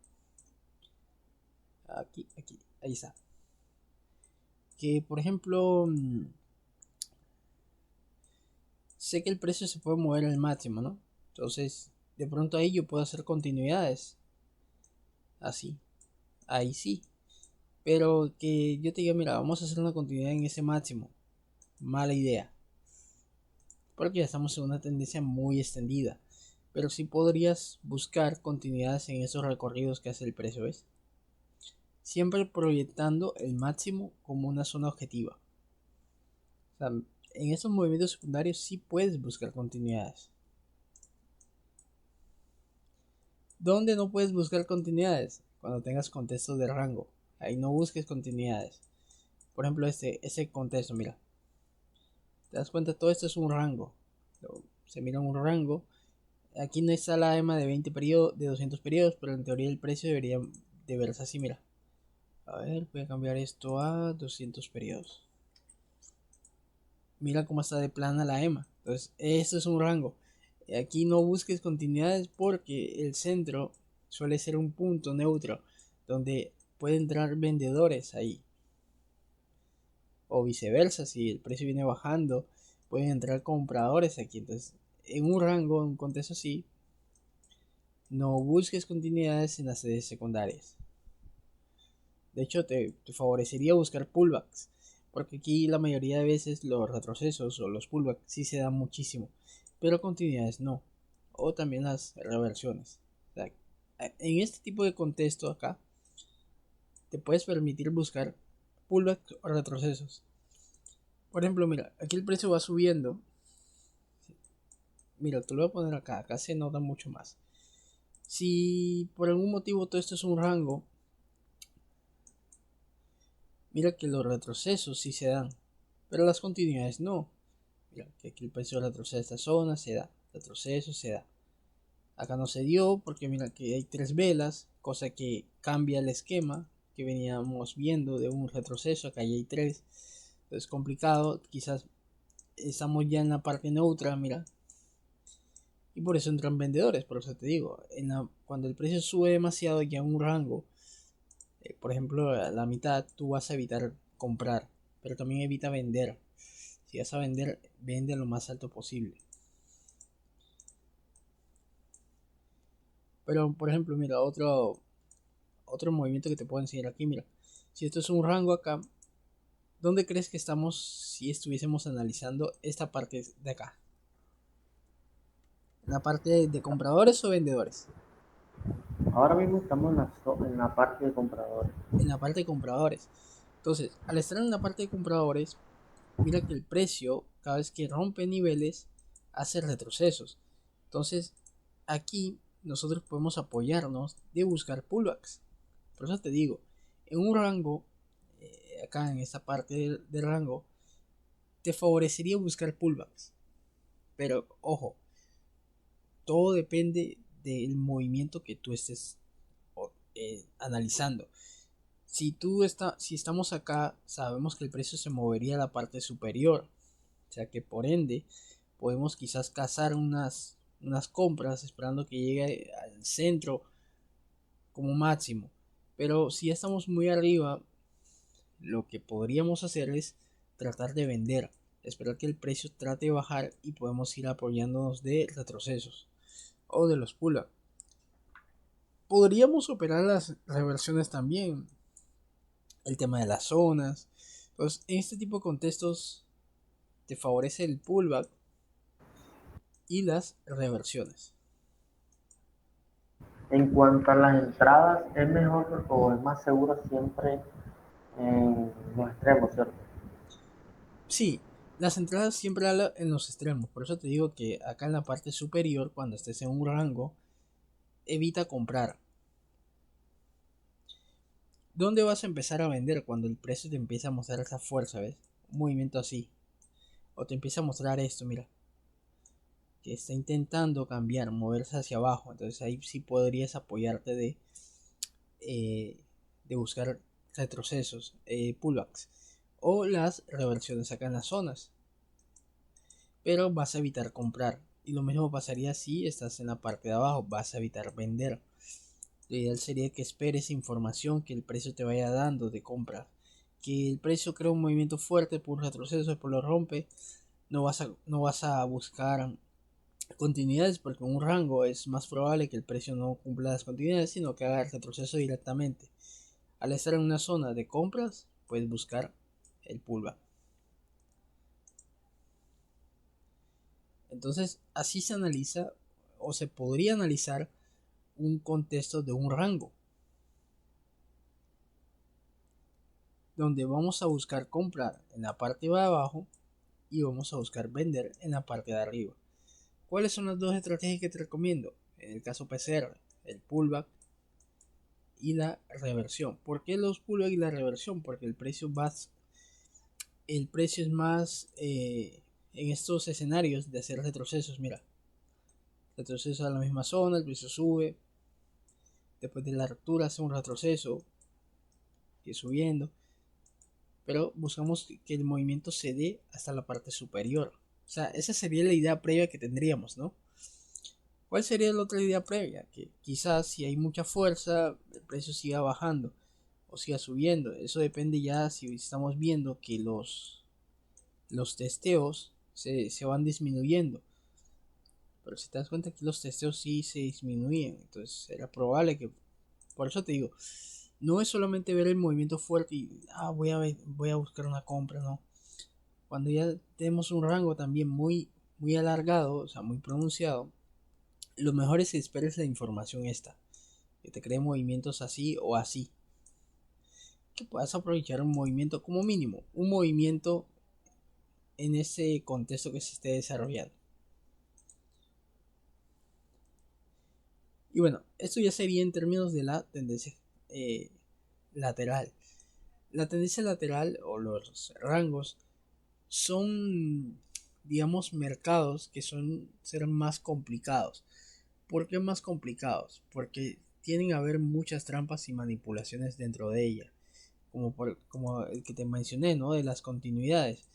Aquí, ahí está. Que por ejemplo, sé que el precio se puede mover al máximo, ¿no? Entonces, de pronto ahí yo puedo hacer continuidades. Así, ahí sí. Pero que yo te diga, mira, vamos a hacer una continuidad en ese máximo. Mala idea. Porque ya estamos en una tendencia muy extendida. Pero sí podrías buscar continuidades en esos recorridos que hace el precio, ¿ves? Siempre proyectando el máximo como una zona objetiva. O sea, en esos movimientos secundarios sí puedes buscar continuidades. ¿Dónde no puedes buscar continuidades? Cuando tengas contextos de rango. Ahí no busques continuidades. Por ejemplo, ese contexto, mira. ¿Te das cuenta? Todo esto es un rango. Se mira un rango. Aquí no está la EMA de 20 periodos, de 200 periodos, pero en teoría el precio debería de verse así, mira. A ver, voy a cambiar esto a 200 periodos. Mira cómo está de plana la EMA. Entonces, esto es un rango. Aquí no busques continuidades porque el centro suele ser un punto neutro donde pueden entrar vendedores ahí. O viceversa, si el precio viene bajando, pueden entrar compradores aquí. Entonces, en un rango, en un contexto así, no busques continuidades en las sedes secundarias. De hecho, te favorecería buscar pullbacks, porque aquí la mayoría de veces los retrocesos o los pullbacks sí se dan muchísimo, pero continuidades no, o también las reversiones. O sea, en este tipo de contexto acá, te puedes permitir buscar pullbacks o retrocesos. Por ejemplo, mira, aquí el precio va subiendo. Mira, te lo voy a poner acá, acá se nota mucho más. Si por algún motivo todo esto es un rango, mira que los retrocesos sí se dan, pero las continuidades no. Mira, que aquí el precio retrocede a esta zona, se da. Retroceso, se da. Acá no se dio porque mira que hay tres velas, cosa que cambia el esquema que veníamos viendo de un retroceso. Acá ya hay tres. Es complicado. Quizás estamos ya en la parte neutra, mira. Y por eso entran vendedores. Por eso te digo, cuando el precio sube demasiado ya en un rango, por ejemplo, a la mitad, tú vas a evitar comprar, pero también evita vender. Si vas a vender, vende lo más alto posible. Pero, por ejemplo, mira, otro movimiento que te puedo enseñar aquí, mira. Si esto es un rango acá, ¿dónde crees que estamos si estuviésemos analizando esta parte de acá? ¿En la parte de compradores o vendedores? Ahora mismo estamos en la parte de compradores. En la parte de compradores. Entonces, al estar en la parte de compradores, mira que el precio, cada vez que rompe niveles, hace retrocesos. Entonces, aquí nosotros podemos apoyarnos de buscar pullbacks. Por eso te digo, en un rango, acá en esta parte del rango, te favorecería buscar pullbacks. Pero ojo, todo depende del movimiento que tú estés analizando. Si estamos acá, sabemos que el precio se movería a la parte superior. O sea que por ende, podemos quizás cazar unas compras esperando que llegue al centro como máximo. Pero si ya estamos muy arriba, lo que podríamos hacer es tratar de vender. esperar que el precio trate de bajar y podemos ir apoyándonos de retrocesos o de los pullback. Podríamos operar las reversiones también, el tema de las zonas. Entonces, en este tipo de contextos te favorece el pullback y las reversiones. En cuanto a las entradas, ¿es mejor o es más seguro siempre en los extremos, cierto? Sí, las entradas siempre en los extremos. Por eso te digo que acá en la parte superior, cuando estés en un rango, evita comprar. ¿Dónde vas a empezar a vender cuando el precio te empieza a mostrar esa fuerza, ves? Un movimiento así. O te empieza a mostrar esto, mira. Que está intentando cambiar, moverse hacia abajo. Entonces ahí sí podrías apoyarte eh, de buscar retrocesos, pullbacks. O las reversiones acá en las zonas. Pero vas a evitar comprar. Y lo mismo pasaría si estás en la parte de abajo. Vas a evitar vender. Lo ideal sería que esperes información que el precio te vaya dando de compra. Que el precio crea un movimiento fuerte por un retroceso, después lo rompe. No vas a buscar continuidades porque en un rango es más probable que el precio no cumpla las continuidades, sino que haga el retroceso directamente. Al estar en una zona de compras, puedes buscar el pullback. Entonces, así se analiza o se podría analizar un contexto de un rango, donde vamos a buscar comprar en la parte de abajo y vamos a buscar vender en la parte de arriba. ¿Cuáles son las dos estrategias que te recomiendo? En el caso PCR, el pullback y la reversión. ¿Por qué los pullback y la reversión? Porque el precio es más en estos escenarios de hacer retrocesos. Mira, retroceso a la misma zona, el precio sube, después de la ruptura hace un retroceso, que subiendo, pero buscamos que el movimiento se dé hasta la parte superior. O sea, esa sería la idea previa que tendríamos, ¿no? ¿Cuál sería la otra idea previa? Que quizás si hay mucha fuerza, el precio siga bajando o siga subiendo. Eso depende ya si estamos viendo que los testeos se van disminuyendo. Pero si te das cuenta que los testeos sí se disminuyen, entonces era probable que... Por eso te digo, no es solamente ver el movimiento fuerte y voy a buscar una compra, no. Cuando ya tenemos un rango también muy alargado, o sea, muy pronunciado, lo mejor es que esperes la información esta, que te cree movimientos así o así, que puedas aprovechar un movimiento como mínimo, un movimiento en ese contexto que se esté desarrollando. Y bueno, esto ya sería en términos de la tendencia eh, lateral. La tendencia lateral o los rangos son, digamos, mercados que serán más complicados. ¿Por qué más complicados? Porque tienen a haber muchas trampas y manipulaciones dentro de ella. Como el que te mencioné, ¿no? De las continuidades.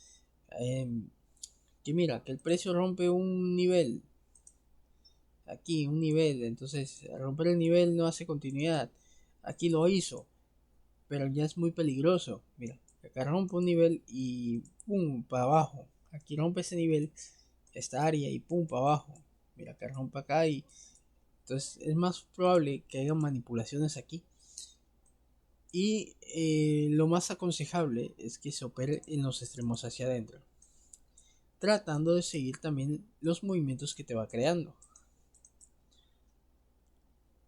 Que mira, que el precio rompe un nivel. Aquí, un nivel. Entonces, al romper el nivel no hace continuidad. Aquí lo hizo. Pero ya es muy peligroso. Mira, acá rompe un nivel y pum, para abajo. Aquí rompe ese nivel, esta área y pum, para abajo. Mira, acá rompe acá y entonces es más probable que haya manipulaciones aquí. Y lo más aconsejable es que se opere en los extremos hacia adentro, tratando de seguir también los movimientos que te va creando.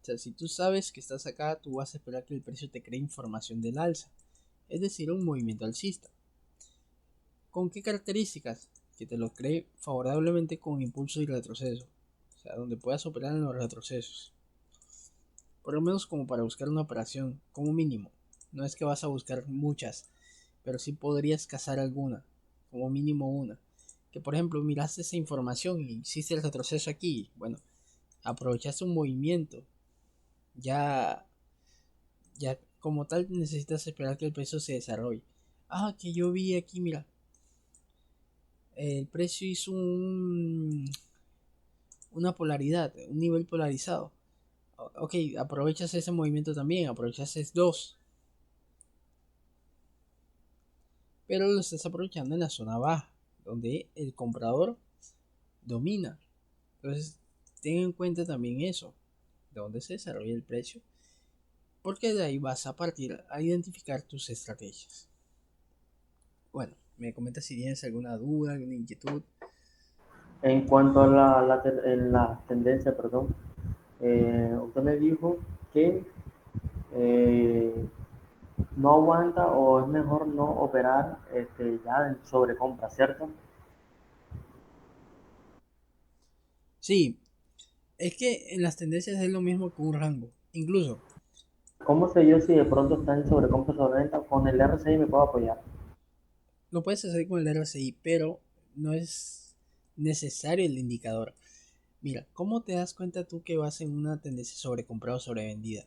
O sea, si tú sabes que estás acá, tú vas a esperar que el precio te cree información del alza, es decir, un movimiento alcista. ¿Con qué características? Que te lo cree favorablemente con impulso y retroceso. O sea, donde puedas operar en los retrocesos. Por lo menos como para buscar una operación, como mínimo. No es que vas a buscar muchas, pero sí podrías cazar alguna, como mínimo una. Que por ejemplo miraste esa información y hiciste el retroceso aquí. Bueno, aprovechaste un movimiento. Ya, ya como tal necesitas esperar que el precio se desarrolle. Ah, que yo vi aquí, mira, el precio hizo una polaridad, un nivel polarizado. Ok, aprovechas ese movimiento también, aprovechas dos, pero lo estás aprovechando en la zona baja. donde el comprador domina. Entonces, ten en cuenta también eso, de dónde se desarrolla el precio, porque de ahí vas a partir a identificar tus estrategias. Bueno, me comentas si tienes alguna duda, alguna inquietud. En cuanto a la tendencia, perdón, usted me dijo que eh, no aguanta o es mejor no operar ya en sobrecompra, ¿cierto? Sí, es que en las tendencias es lo mismo que un rango. Incluso ¿Cómo sé yo si de pronto está en sobrecompra o sobreventa? Con el RSI me puedo apoyar. lo puedes hacer con el RSI, pero no es necesario el indicador. Mira, ¿cómo te das cuenta tú que vas en una tendencia sobrecomprada o sobrevendida?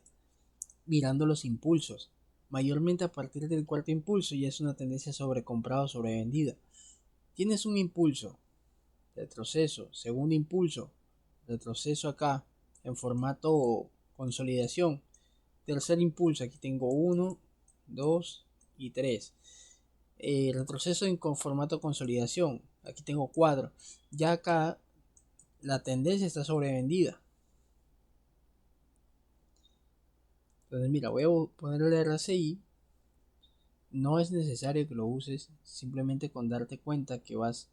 Mirando los impulsos. Mayormente a partir del cuarto impulso ya es una tendencia sobrecomprada o sobrevendida. Tienes un impulso, retroceso, segundo impulso, retroceso acá en formato consolidación. Tercer impulso, aquí tengo 1, 2 y 3. Retroceso en formato consolidación, aquí tengo 4. Ya acá la tendencia está sobrevendida. Entonces mira, voy a poner el RSI. No es necesario que lo uses, simplemente con darte cuenta que vas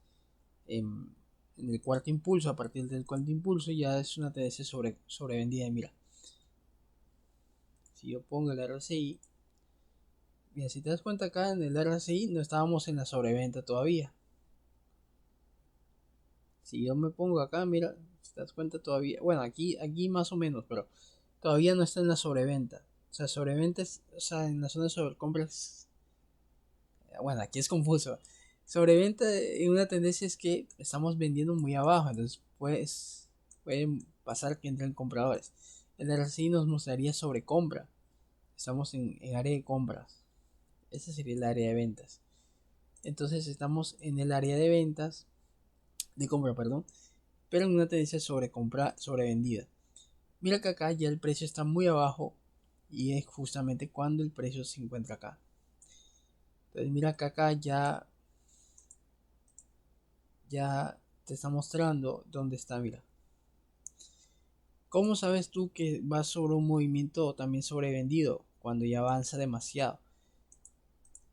en el cuarto impulso. A partir del cuarto impulso ya es una tendencia sobrevendida. Y mira, si yo pongo el RSI, mira, si te das cuenta acá en el RSI no estábamos en la sobreventa todavía. Si yo me pongo acá, mira, si te das cuenta todavía, bueno, aquí más o menos, pero todavía no está en la sobreventa. O sea, sobreventa es, o sea, en la zona de sobrecompras, bueno, aquí es confuso. Sobreventa en una tendencia es que estamos vendiendo muy abajo, entonces pues puede pasar que entren compradores. El RSI nos mostraría sobrecompra. Estamos en área de compras. Ese sería el área de ventas. Entonces estamos en el área de ventas, de compra, perdón, pero en una tendencia sobre compra, sobre vendida. Mira que acá ya el precio está muy abajo y es justamente cuando el precio se encuentra acá. Entonces mira que acá ya te está mostrando dónde está, mira. ¿Cómo sabes tú que va sobre un movimiento también sobrevendido cuando ya avanza demasiado?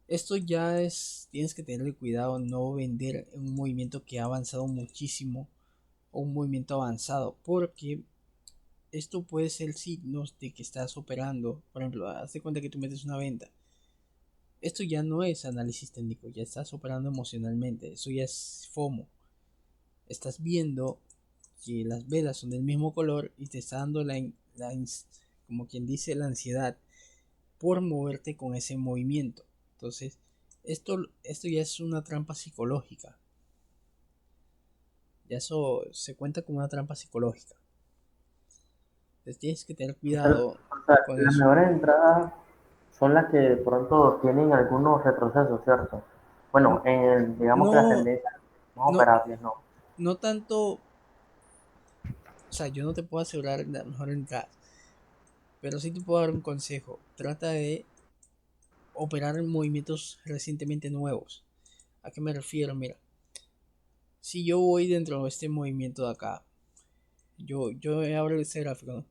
Esto ya es, tienes que tenerle cuidado, no vender en un movimiento que ha avanzado muchísimo o un movimiento avanzado, porque esto puede ser signos de que estás operando. Por ejemplo, hazte cuenta que tú metes una venta. Esto ya no es análisis técnico, ya estás operando emocionalmente, eso ya es FOMO. Estás viendo que las velas son del mismo color y te está dando como quien dice, la ansiedad por moverte con ese movimiento. Entonces, esto ya es una trampa psicológica. Ya eso se cuenta como una trampa psicológica. Entonces tienes que tener cuidado O sea, con las eso. mejores entradas son las que de pronto tienen algunos retrocesos, ¿cierto? Bueno, digamos que las No, tendencias más no, operables no. no tanto, o sea, yo no te puedo asegurar la mejor entrada, pero sí te puedo dar un consejo. Trata de operar en movimientos recientemente nuevos. ¿A qué me refiero? Mira, si yo voy dentro de este movimiento de acá, yo abro este gráfico, ¿no?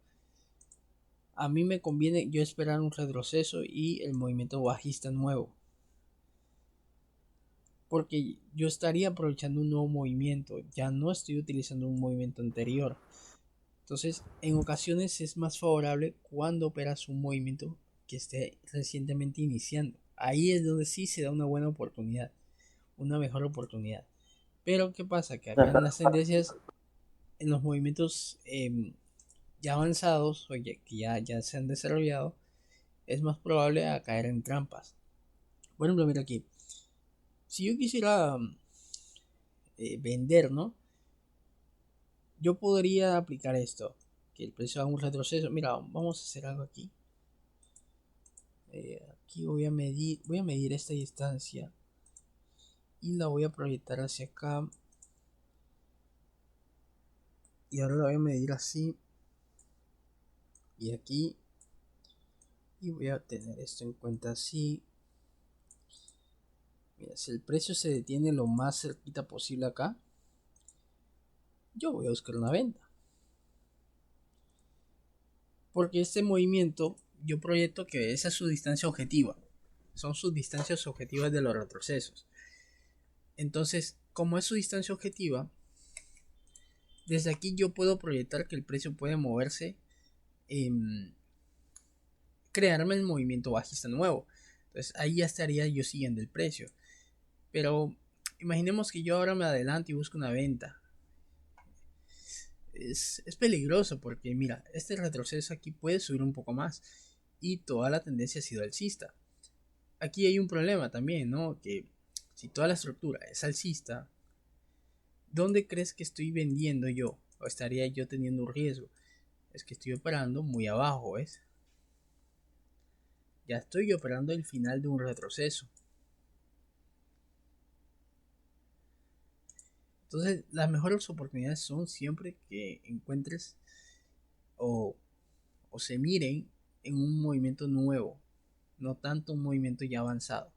A mí me conviene yo esperar un retroceso y el movimiento bajista nuevo, porque yo estaría aprovechando un nuevo movimiento, ya no estoy utilizando un movimiento anterior. Entonces, en ocasiones es más favorable cuando operas un movimiento que esté recientemente iniciando. Ahí es donde sí se da una buena oportunidad, una mejor oportunidad. Pero ¿qué pasa? Que O sea, acá en las tendencias, en los movimientos ya avanzados, o que ya se han desarrollado, es más probable a caer en trampas. Por ejemplo, mira aquí, si yo quisiera vender, ¿no? Yo podría aplicar esto, que el precio haga un retroceso. Mira, vamos a hacer algo aquí. Aquí voy a medir esta distancia y la voy a proyectar hacia acá. Y ahora la voy a medir así y aquí. Y voy a tener esto en cuenta así. Mira, si el precio se detiene lo más cerquita posible acá, yo voy a buscar una venta. Porque este movimiento yo proyecto que esa es su distancia objetiva. Son sus distancias objetivas de los retrocesos. Entonces, como es su distancia objetiva, desde aquí yo puedo proyectar que el precio puede moverse, crearme el movimiento bajista nuevo. Entonces ahí ya estaría yo siguiendo el precio. Pero imaginemos que yo ahora me adelanto y busco una venta. Es peligroso porque mira, este retroceso aquí puede subir un poco más y toda la tendencia ha sido alcista. Aquí hay un problema también, ¿no? Que si toda la estructura es alcista, ¿dónde crees que estoy vendiendo yo? ¿O estaría yo teniendo un riesgo? Es que estoy operando muy abajo, ¿ves? Ya estoy operando el final de un retroceso. Entonces, las mejores oportunidades son siempre que encuentres o, o se miren en un movimiento nuevo, no tanto un movimiento ya avanzado.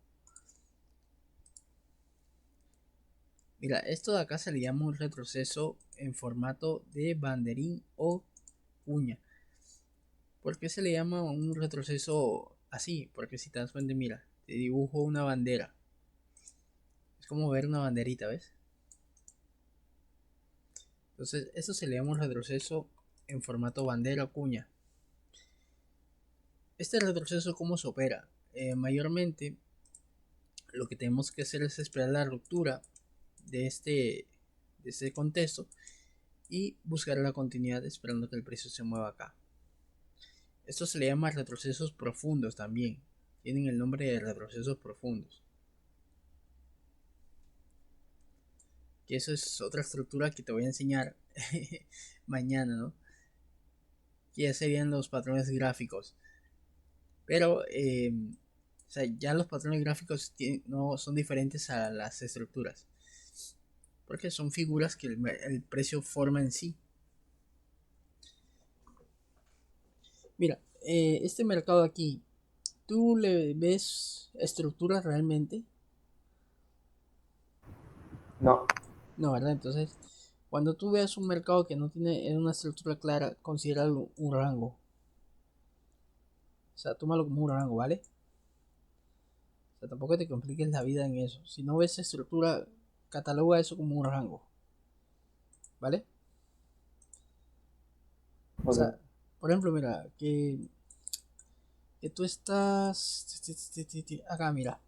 Mira, esto de acá se le llama un retroceso en formato de banderín o cuña. ¿Por qué se le llama un retroceso así? Porque si te das cuenta, mira, te dibujo una bandera. Es como ver una banderita, ¿ves? Entonces, eso se le llama un retroceso en formato bandera o cuña. Este retroceso, ¿cómo se opera? Mayormente, lo que tenemos que hacer es esperar la ruptura de este contexto y buscar la continuidad esperando que el precio se mueva acá. Esto se le llama retrocesos profundos también. Tienen el nombre de retrocesos profundos. Que eso es otra estructura que te voy a enseñar mañana, ¿no? Que ya serían los patrones gráficos. Pero o sea, ya los patrones gráficos no son diferentes a las estructuras. Porque son figuras que el precio forma en sí. Mira, este mercado aquí, ¿tú le ves estructuras realmente? No, No, ¿verdad? Entonces, cuando tú veas un mercado que no tiene una estructura clara, considéralo un rango. O sea, tómalo como un rango, ¿vale? O sea, tampoco te compliques la vida en eso. Si no ves estructura, cataloga eso como un rango, ¿vale? O ok. sea, por ejemplo, mira, que tú estás acá, mira,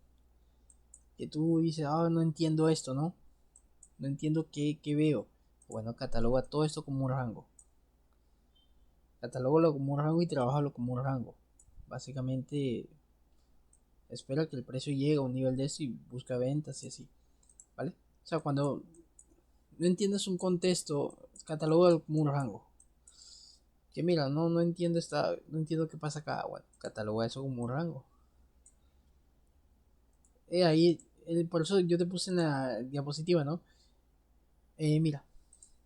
que tú dices, ah, no entiendo esto, ¿no? No entiendo qué veo. Bueno, cataloga todo esto como un rango. Catalógalo como un rango y trabajalo como un rango. Básicamente, espera que el precio llegue a un nivel de eso y busca ventas y así, ¿vale? O sea, cuando no entiendes un contexto, catalógalo como un rango. Que mira, no entiendo no entiendo qué pasa acá. Bueno, cataloga eso como un rango. Ahí, por eso yo te puse en la diapositiva, ¿no? Mira,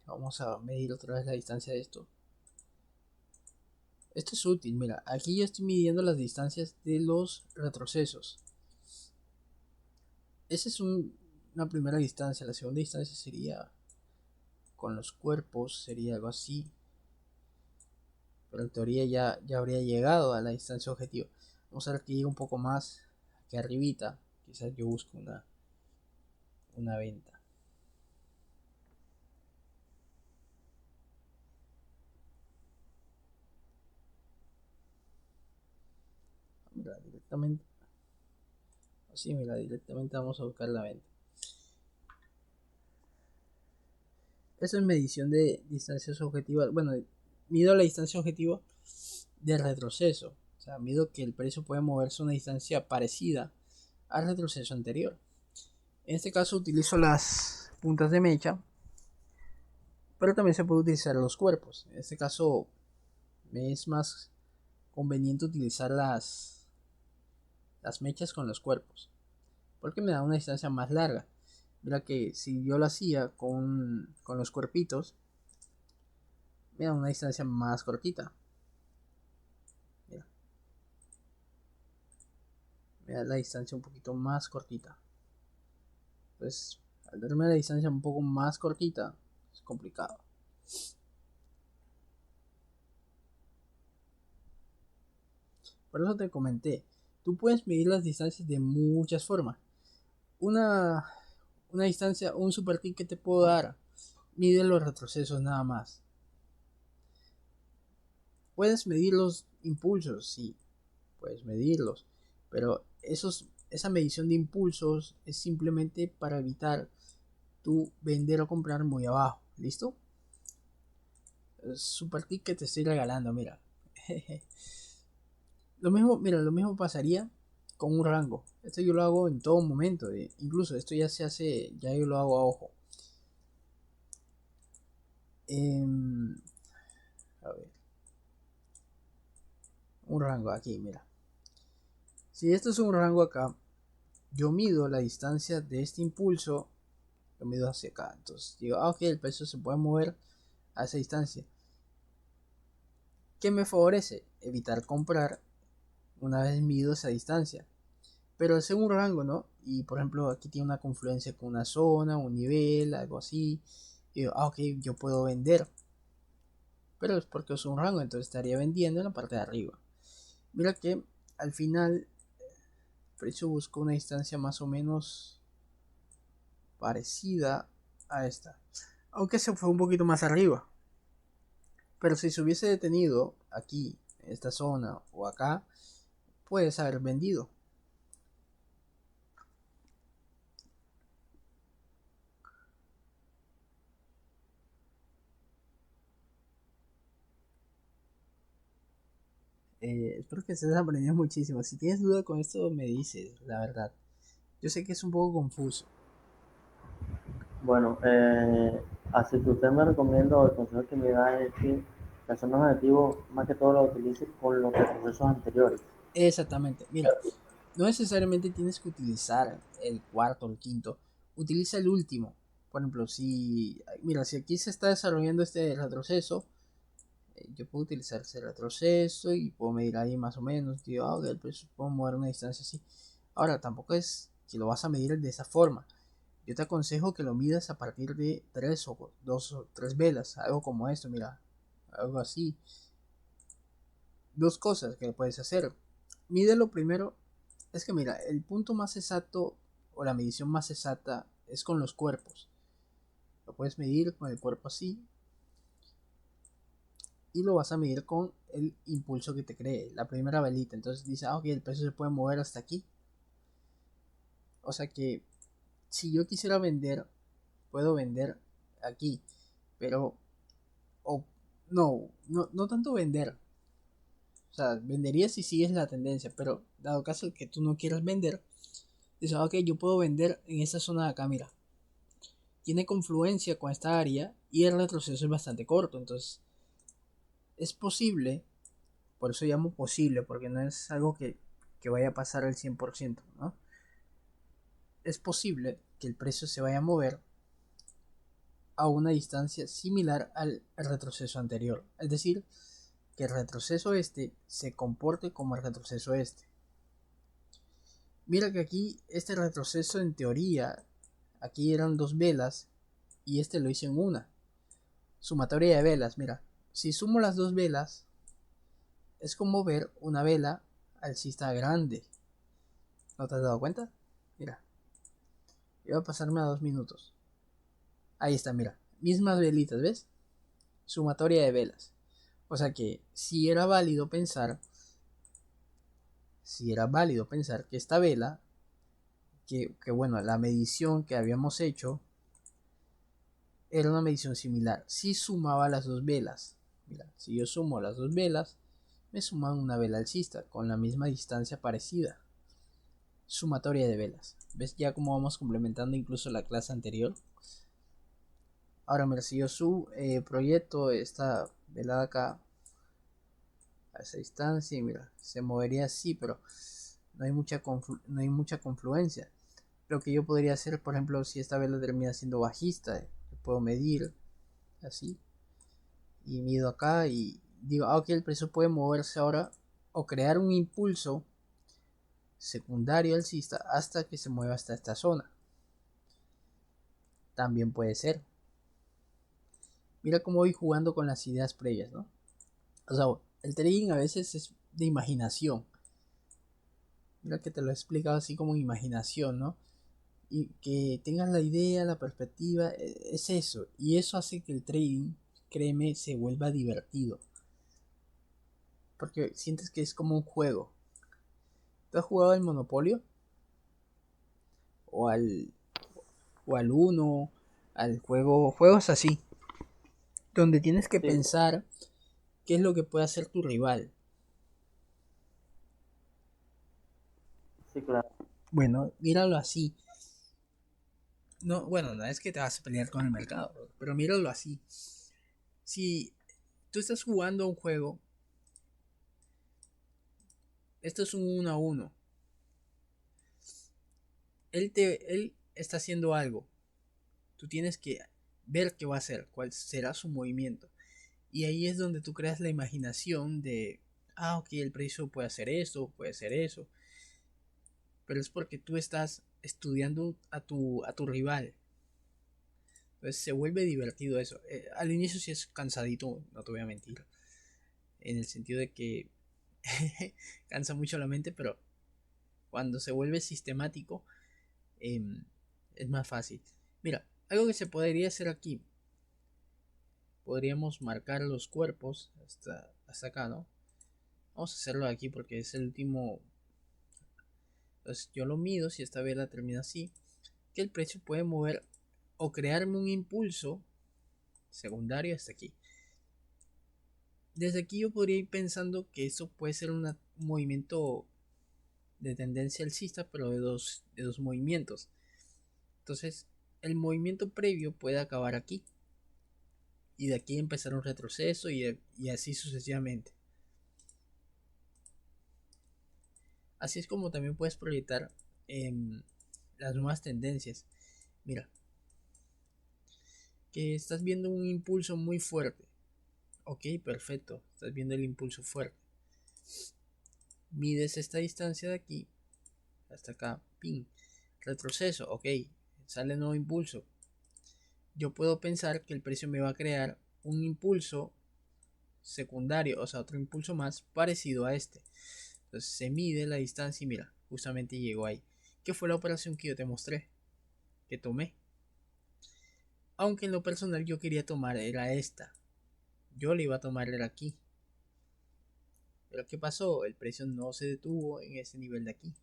vamos a medir otra vez la distancia de esto. Esto es útil, mira, aquí yo estoy midiendo las distancias de los retrocesos. Esa es una primera distancia. La segunda distancia sería con los cuerpos, sería algo así. Pero en teoría ya habría llegado a la distancia objetivo. Vamos a ver que llega un poco más aquí arribita. Quizás yo busco una venta. Mira, directamente. Así, mira, directamente vamos a buscar la venta. Esa es medición de distancias objetivas. Bueno, mido la distancia objetiva de retroceso. O sea, mido que el precio puede moverse a una distancia parecida al retroceso anterior. En este caso utilizo las puntas de mecha, pero también se puede utilizar los cuerpos. En este caso me es más conveniente utilizar las mechas con los cuerpos, porque me da una distancia más larga. Mira que si yo lo hacía con los cuerpitos, me da una distancia más cortita. Mira, me da la distancia un poquito más cortita. Pues al darme la distancia un poco más cortita, es complicado. Por eso te comenté, tú puedes medir las distancias de muchas formas. Una, una distancia, un super tip que te puedo dar, mide los retrocesos nada más. Puedes medir los impulsos, sí, puedes medirlos, pero esa medición de impulsos es simplemente para evitar tu vender o comprar muy abajo. ¿Listo? Super tip que te estoy regalando, mira. Lo mismo pasaría con un rango. Esto yo lo hago en todo momento. Incluso esto ya se hace, ya yo lo hago a ojo. A ver. Un rango aquí, mira. Si esto es un rango acá, yo mido la distancia de este impulso, lo mido hacia acá. Entonces digo, ok, el peso se puede mover a esa distancia. ¿Qué me favorece? Evitar comprar una vez mido esa distancia. Pero es un rango, ¿no? Y por ejemplo, aquí tiene una confluencia con una zona, un nivel, algo así. Y digo, ok, yo puedo vender. Pero es porque es un rango, entonces estaría vendiendo en la parte de arriba. Mira que al final el precio buscó una distancia más o menos parecida a esta. Aunque se fue un poquito más arriba. Pero si se hubiese detenido aquí, en esta zona o acá, puedes haber vendido. Espero que estés aprendiendo muchísimo. Si tienes duda con esto, me dices, la verdad. Yo sé que es un poco confuso. Bueno, así que usted me recomienda o el consejo que me da es que la zona de objetivo más que todo lo utilice con los procesos anteriores. Exactamente. Mira, no necesariamente tienes que utilizar el cuarto o el quinto. Utiliza el último. Por ejemplo, mira, si aquí se está desarrollando este retroceso, yo puedo utilizar ese retroceso y puedo medir ahí más o menos. Digo, ok, pues puedo mover una distancia así. Ahora, tampoco es que lo vas a medir de esa forma. Yo te aconsejo que lo midas a partir de 2 o 3 velas, algo como esto, mira, algo así. Dos cosas que puedes hacer. Mídelo primero. Es que mira, el punto más exacto o la medición más exacta es con los cuerpos. Lo puedes medir con el cuerpo así y lo vas a medir con el impulso que te cree, la primera velita. Entonces dice, ok, el peso se puede mover hasta aquí. O sea que si yo quisiera vender, puedo vender aquí, pero o no tanto vender. O sea, vendería si sigues la tendencia, pero dado caso que tú no quieras vender, dices, ok, yo puedo vender en esta zona de acá, mira. Tiene confluencia con esta área y el retroceso es bastante corto, entonces es posible, por eso llamo posible, porque no es algo que vaya a pasar al 100%, ¿no? Es posible que el precio se vaya a mover a una distancia similar al retroceso anterior, es decir, que el retroceso este se comporte como el retroceso este. Mira que aquí este retroceso en teoría, aquí eran 2 velas y este lo hice en una. Sumatoria de velas, mira, si sumo las 2 velas, es como ver una vela alcista grande. ¿No te has dado cuenta? Mira, iba a pasarme a 2 minutos. Ahí está, mira, mismas velitas, ¿ves? Sumatoria de velas. O sea que si era válido pensar que esta vela, que bueno, la medición que habíamos hecho era una medición similar. Si sumaba las 2 velas, mira, si yo sumo las 2 velas, me suman una vela alcista con la misma distancia parecida. Sumatoria de velas. ¿Ves ya cómo vamos complementando incluso la clase anterior? Ahora, mira, si yo proyecto esta velada acá a esa distancia, y mira, se movería así, pero no hay mucha confluencia. Lo que yo podría hacer, por ejemplo, si esta vela termina siendo bajista, puedo medir así y mido acá y digo, ok, el precio puede moverse ahora o crear un impulso secundario alcista hasta que se mueva hasta esta zona. También puede ser. Mira cómo voy jugando con las ideas previas, ¿no? O sea, el trading a veces es de imaginación. Mira que te lo he explicado así como imaginación, ¿no? Y que tengas la idea, la perspectiva, es eso. Y eso hace que el trading, créeme, se vuelva divertido. Porque sientes que es como un juego. ¿Tú has jugado al Monopolio? O al, o al Uno, al juegos así, donde tienes que Sí, pensar qué es lo que puede hacer tu rival. sí, claro. Bueno, míralo así. No, bueno, no es que te vas a pelear con el mercado, pero míralo así. Si tú estás jugando un juego, esto es un 1-1. Él está haciendo algo. Tú tienes que ver qué va a hacer, cuál será su movimiento. Y ahí es donde tú creas la imaginación de, ok, el precio puede hacer esto, puede hacer eso. Pero es porque tú estás estudiando a tu rival. Entonces se vuelve divertido eso. Al inicio sí es cansadito, no te voy a mentir. En el sentido de que cansa mucho la mente, pero cuando se vuelve sistemático eh, es más fácil. Mira, algo que se podría hacer aquí. Podríamos marcar los cuerpos hasta acá, ¿no? Vamos a hacerlo aquí porque es el último. Entonces yo lo mido, si esta vela termina así, que el precio puede mover o crearme un impulso secundario hasta aquí. Desde aquí yo podría ir pensando que eso puede ser un movimiento de tendencia alcista, pero de dos movimientos. Entonces, el movimiento previo puede acabar aquí. Y de aquí empezar un retroceso y así sucesivamente. Así es como también puedes proyectar las nuevas tendencias. Mira, que estás viendo un impulso muy fuerte. Ok, perfecto. Estás viendo el impulso fuerte. Mides esta distancia de aquí hasta acá. Pin. Retroceso. Ok. Sale nuevo impulso. Yo puedo pensar que el precio me va a crear un impulso secundario, o sea, otro impulso más parecido a este. Entonces se mide la distancia y mira, justamente llegó ahí. ¿Qué fue la operación que yo te mostré? Que tomé. Aunque en lo personal yo quería tomar era esta. Yo le iba a tomar era aquí. Pero ¿qué pasó? El precio no se detuvo en ese nivel de aquí.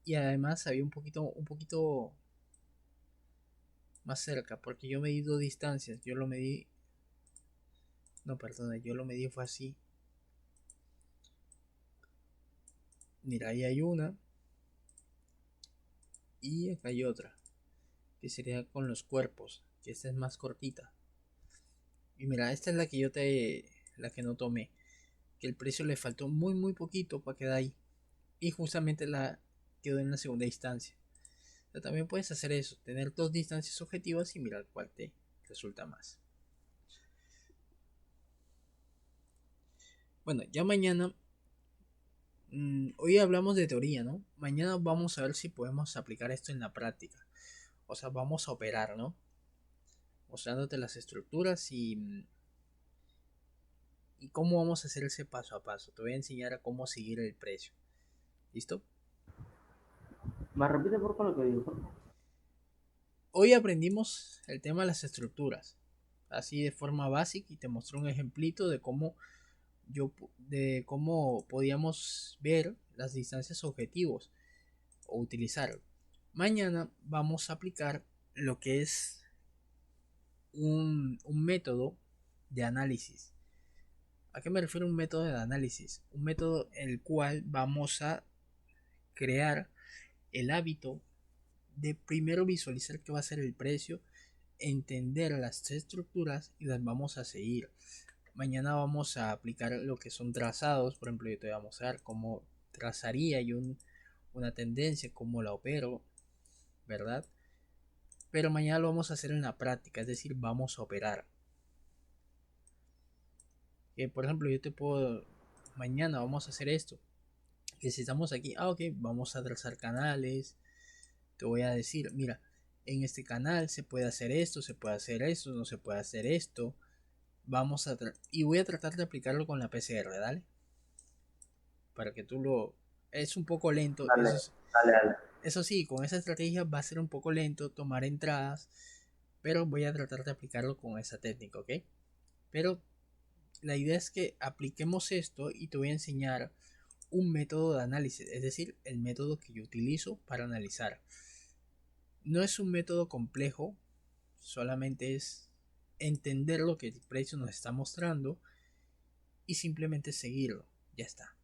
Y además había un poquito más cerca, porque yo medí dos distancias. Yo lo medí, no, perdona, yo lo medí fue así. Mira, ahí hay una y acá hay otra, que sería con los cuerpos, que esta es más cortita. Y mira, esta es la que no tomé, que el precio le faltó muy muy poquito para quedar ahí. Y justamente la quedó en la segunda instancia. Pero también puedes hacer eso, tener dos distancias objetivas y mirar cuál te resulta más. Bueno, ya mañana, hoy hablamos de teoría, ¿no? Mañana vamos a ver si podemos aplicar esto en la práctica. O sea, vamos a operar, ¿no? Mostrándote las estructuras y cómo vamos a hacer ese paso a paso. Te voy a enseñar a cómo seguir el precio. ¿Listo? ¿Me repite por favor lo que dijo? Hoy aprendimos el tema de las estructuras, así de forma básica y te mostré un ejemplito de cómo podíamos ver las distancias objetivos o utilizar. Mañana vamos a aplicar lo que es un método de análisis. ¿A qué me refiero un método de análisis? Un método en el cual vamos a crear el hábito de primero visualizar qué va a ser el precio, entender las estructuras y las vamos a seguir. Mañana vamos a aplicar lo que son trazados. Por ejemplo, yo te voy a mostrar cómo trazaría yo una tendencia, cómo la opero, ¿verdad? Pero mañana lo vamos a hacer en la práctica, es decir, vamos a operar. Por ejemplo, yo te puedo, mañana vamos a hacer esto. Que si estamos aquí, ok, vamos a trazar canales. Te voy a decir, mira, en este canal se puede hacer esto, se puede hacer esto, no se puede hacer esto. Y voy a tratar de aplicarlo con la PCR, dale. Para que tú lo... Es un poco lento, Dale, dale, dale. eso sí, con esa estrategia va a ser un poco lento tomar entradas, pero voy a tratar de aplicarlo con esa técnica, ¿ok? Pero la idea es que apliquemos esto y te voy a enseñar un método de análisis, es decir, el método que yo utilizo para analizar. No es un método complejo, solamente es entender lo que el precio nos está mostrando y simplemente seguirlo, ya está.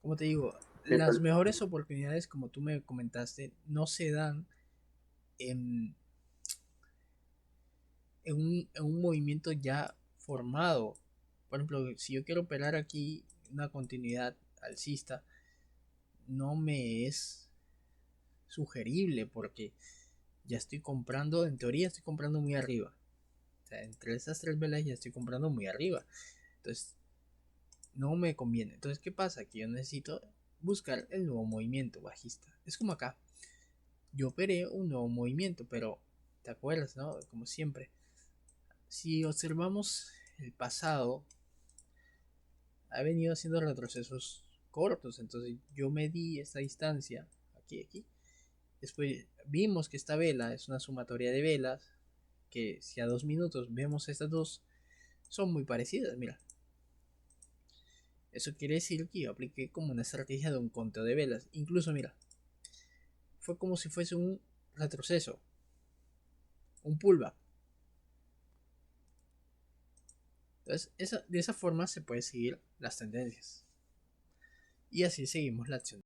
Como te digo, Sí, las mejores oportunidades, como tú me comentaste, no se dan en, en un movimiento ya formado. Por ejemplo, si yo quiero operar aquí una continuidad alcista, no me es sugerible porque ya estoy comprando, en teoría estoy comprando muy arriba. O sea, entre esas tres velas ya estoy comprando muy arriba. Entonces, no me conviene. Entonces, ¿qué pasa? Que yo necesito buscar el nuevo movimiento bajista. Es como acá. Yo operé un nuevo movimiento, pero ¿te acuerdas, no? Como siempre. Si observamos el pasado, ha venido haciendo retrocesos cortos. Entonces, yo medí esta distancia, aquí. Después vimos que esta vela es una sumatoria de velas, que si a 2 minutos vemos estas dos, son muy parecidas, mira. Eso quiere decir que yo apliqué como una estrategia de un conteo de velas. Incluso, mira, fue como si fuese un retroceso, un pullback. Entonces, de esa forma se puede seguir las tendencias. Y así seguimos la acción.